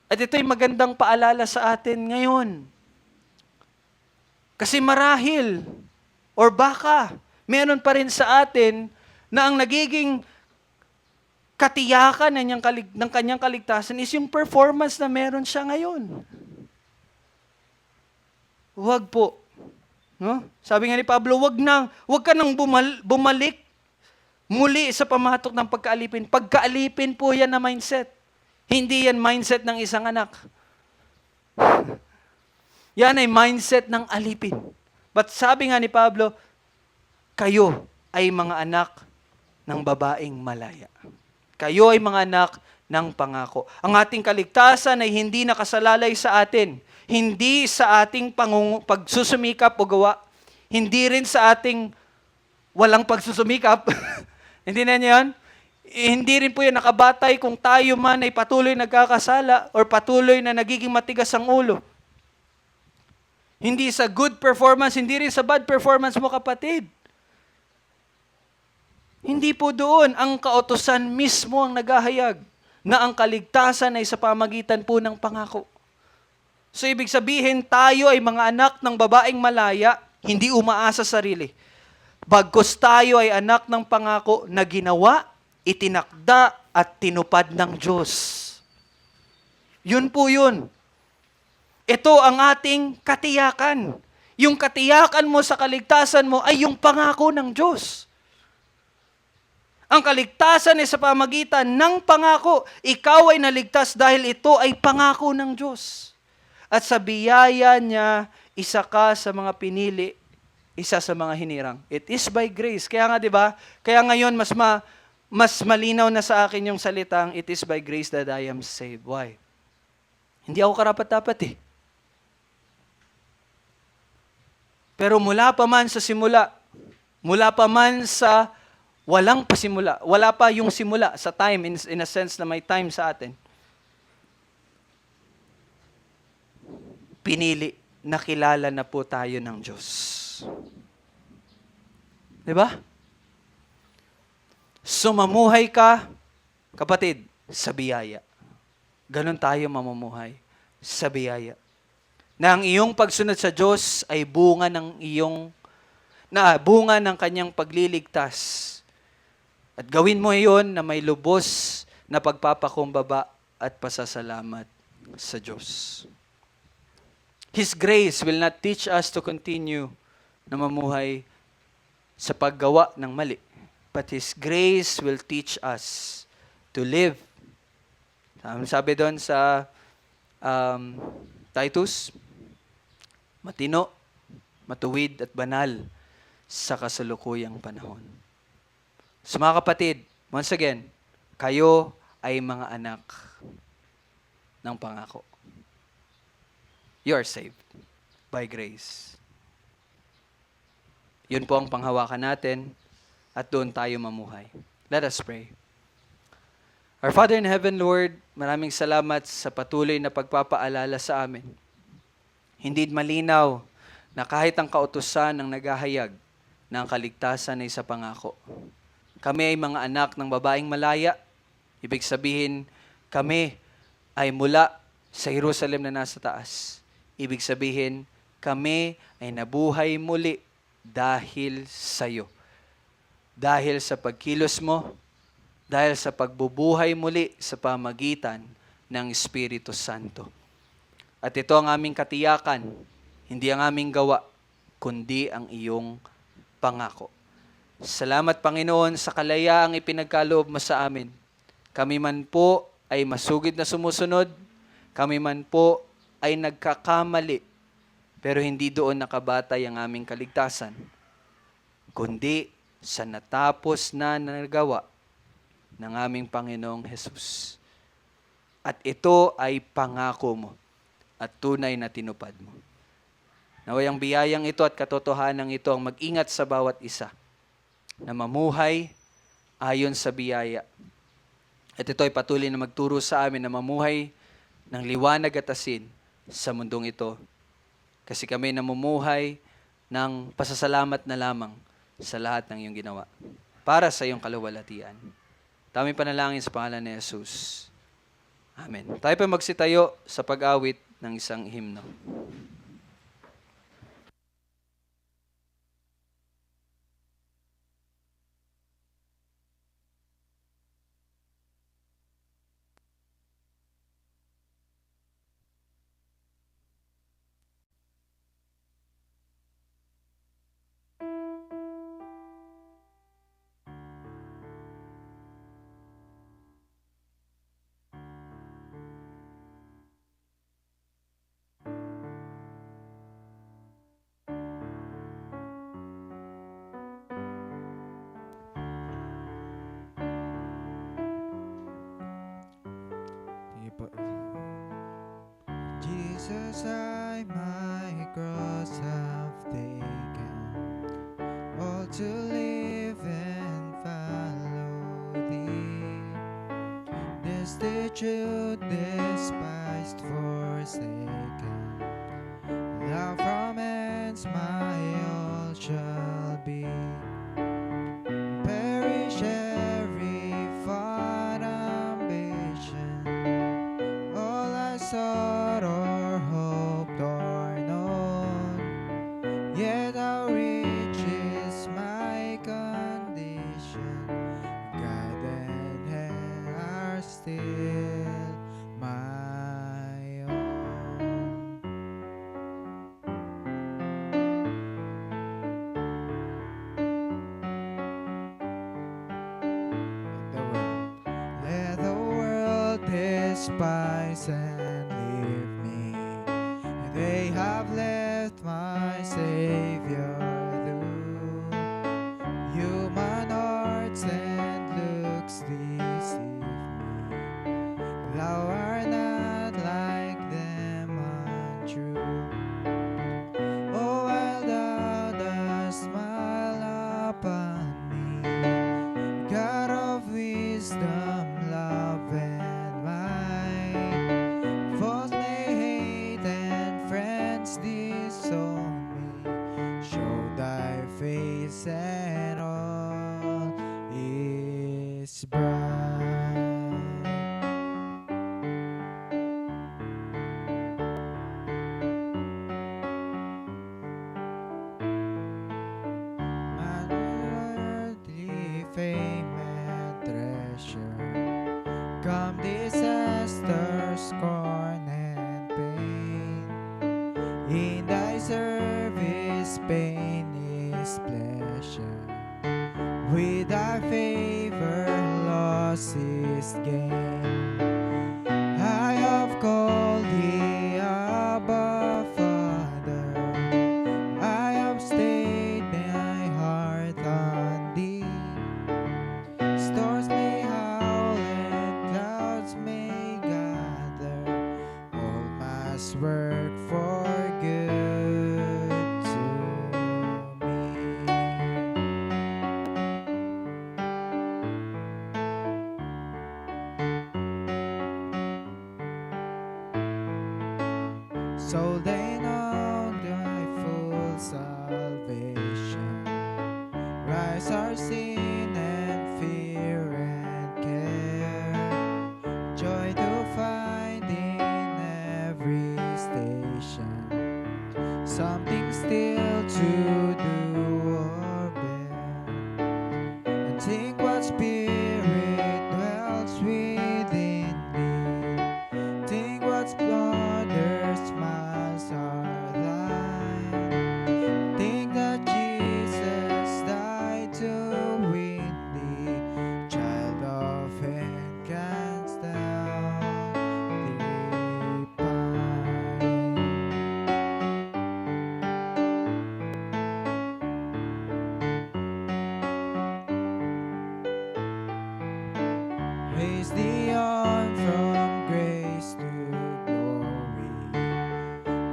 At ito'y magandang paalala sa atin ngayon. Kasi marahil, or baka, meron pa rin sa atin na ang nagiging katiyakan ng kanyang kaligtasan is yung performance na meron siya ngayon. Huwag po. No? Sabi nga ni Pablo, huwag ka nang bumalik muli sa pamatok ng pagkaalipin. Pagkaalipin po yan na mindset. Hindi yan mindset ng isang anak. Yan ay mindset ng alipin. But sabi nga ni Pablo, kayo ay mga anak ng babaeng malaya. Kayo ay mga anak ng pangako. Ang ating kaligtasan ay hindi nakasalalay sa atin. Hindi sa ating pagsusumikap o gawa. Hindi rin sa ating walang pagsusumikap. Hindi na niyo yan? Hindi rin po yan nakabatay kung tayo man ay patuloy nagkakasala or patuloy na nagiging matigas ang ulo. Hindi sa good performance, hindi rin sa bad performance mo, kapatid. Hindi po doon. Ang kautusan mismo ang naghahayag na ang kaligtasan ay sa pamagitan po ng pangako. So ibig sabihin, tayo ay mga anak ng babaeng malaya, hindi umaasa sa sarili. Bagkus tayo ay anak ng pangako na ginawa, itinakda at tinupad ng Diyos. Yun po yun. Ito ang ating katiyakan. Yung katiyakan mo sa kaligtasan mo ay yung pangako ng Diyos. Ang kaligtasan ay sa pamagitan ng pangako. Ikaw ay naligtas dahil ito ay pangako ng Diyos. At sa biyaya niya, isa ka sa mga pinili, isa sa mga hinirang. It is by grace. Kaya nga, di ba? Kaya ngayon, mas malinaw na sa akin yung salitang, it is by grace that I am saved. Why? Hindi ako karapat-dapat eh. Pero mula pa man sa simula, mula pa man sa walang pasimula, wala pa yung simula sa time, in a sense na may time sa atin, pinili, nakilala na po tayo ng Diyos. Diba? So mamuhay ka, kapatid, sa biyaya. Ganon tayo mamumuhay sa biyaya. Na ang iyong pagsunod sa Diyos ay bunga ng kanyang pagliligtas. At gawin mo iyon na may lubos na pagpapakumbaba at pasasalamat sa Diyos. His grace will not teach us to continue na mamuhay sa paggawa ng mali. But His grace will teach us to live. Sabi doon sa Titus, matino, matuwid at banal sa kasalukuyang panahon. So mga kapatid, once again, kayo ay mga anak ng pangako. You are saved by grace. Yun po ang panghawakan natin at doon tayo mamuhay. Let us pray. Our Father in heaven, Lord, maraming salamat sa patuloy na pagpapaalala sa amin. Hindi malinaw na kahit ang kautusan ng naghahayag ng kaligtasan ay sa pangako. Kami ay mga anak ng babaeng malaya. Ibig sabihin, kami ay mula sa Jerusalem na nasa taas. Ibig sabihin, kami ay nabuhay muli dahil sa iyo. Dahil sa pagkilos mo, dahil sa pagbubuhay muli sa pamagitan ng Espiritu Santo. At ito ang aming katiyakan, hindi ang aming gawa, kundi ang iyong pangako. Salamat, Panginoon, sa kalayaang ipinagkaloob mo sa amin. Kami man po ay masugid na sumusunod, kami man po ay nagkakamali, pero hindi doon nakabatay ang aming kaligtasan, kundi sa natapos na nagawa ng aming Panginoong Jesus. At ito ay pangako mo at tunay na tinupad mo. Naway ang biyayang ito at katotohanan ito ang mag-ingat sa bawat isa na mamuhay ayon sa biyaya. At ito ay patuloy na magturo sa amin na mamuhay ng liwanag at asin sa mundong ito. Kasi kami namumuhay ng pasasalamat na lamang sa lahat ng iyong ginawa para sa iyong kaluwalhatian. Taming panalangin sa pangalan ni Jesus. Amen. Tayo pa magsitayo sa pag-awit ng isang himno. Sige po. Jesus, I my cross have taken, all to live and follow thee. This the truth, despised, forsaken, thou from hence my all shall be. Perish every fond ambition, all I sought or hoped or known, yet how rich is my condition. God and Him are still my own. Let the world despise and leave me. They have left my Savior through human hearts and look In thy service, pain is pleasure. With thy favor, loss is gain. I have called thee Abba, Father. I have stayed my heart on thee. Storms may howl and clouds may gather, all must work for good to me. So they know thy full salvation. Rise our sin and fear and care. Joy to find in every station. Something still to do or bear. And think what spirit dwells within thee. Think what splendors smiles are thine. Think that Jesus died to win thee. Child of heaven, canst thou define? Raise thee on from grace to glory,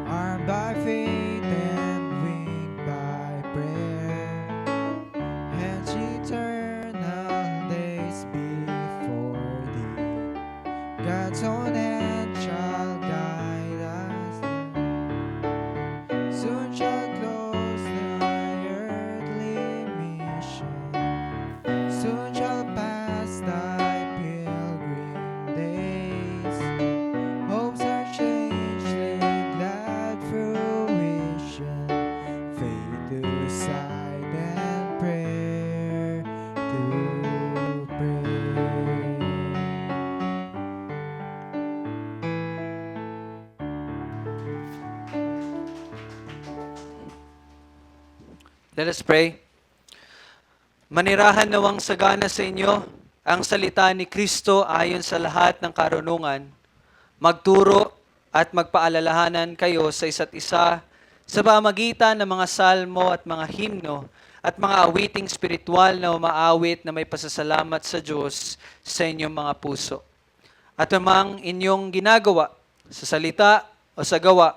armed by faith and winged by prayer. Hence eternal days before thee, God's own hand shall guide us there. Soon shall close thy earthly mission, soon shall pass thy pilgrim days. Hopes are changed to glad fruition, faith to sight and prayer to pray. Let us pray. Manirahan nawang sagana sa inyo ang salita ni Kristo ayon sa lahat ng karunungan, magturo at magpaalalahanan kayo sa isa't isa sa pamagitan ng mga salmo at mga himno at mga awiting spiritual na umaawit na may pasasalamat sa Diyos sa inyong mga puso. At namang inyong ginagawa sa salita o sa gawa,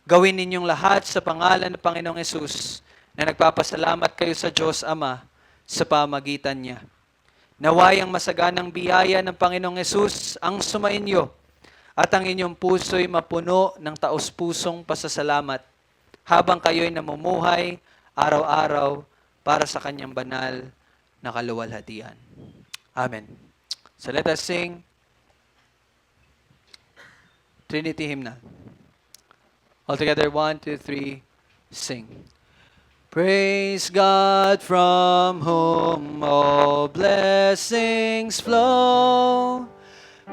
gawin ninyong lahat sa pangalan ng Panginoong Hesus na nagpapasalamat kayo sa Diyos Ama sa pamagitan niya. Naway ang masaganang biyaya ng Panginoong Hesus ang sumainyo at ang inyong puso'y mapuno ng taos-pusong pasasalamat habang kayo'y namumuhay araw-araw para sa kanyang banal na kaluwalhatian. Amen. So let us sing Trinity Hymnal. All together, 1, 2, 3, sing. Praise God from whom all blessings flow.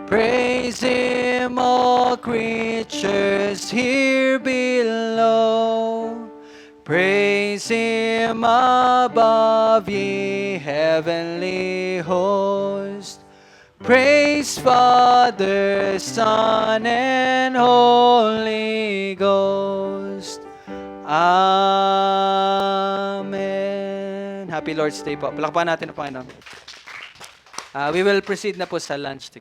Praise Him, all creatures here below. Praise Him above, ye heavenly host. Praise Father, Son, and Holy Ghost. Amen. Happy Lord's Day po. Palakpakan natin ang Panginoon. We will proceed na po sa lunch together.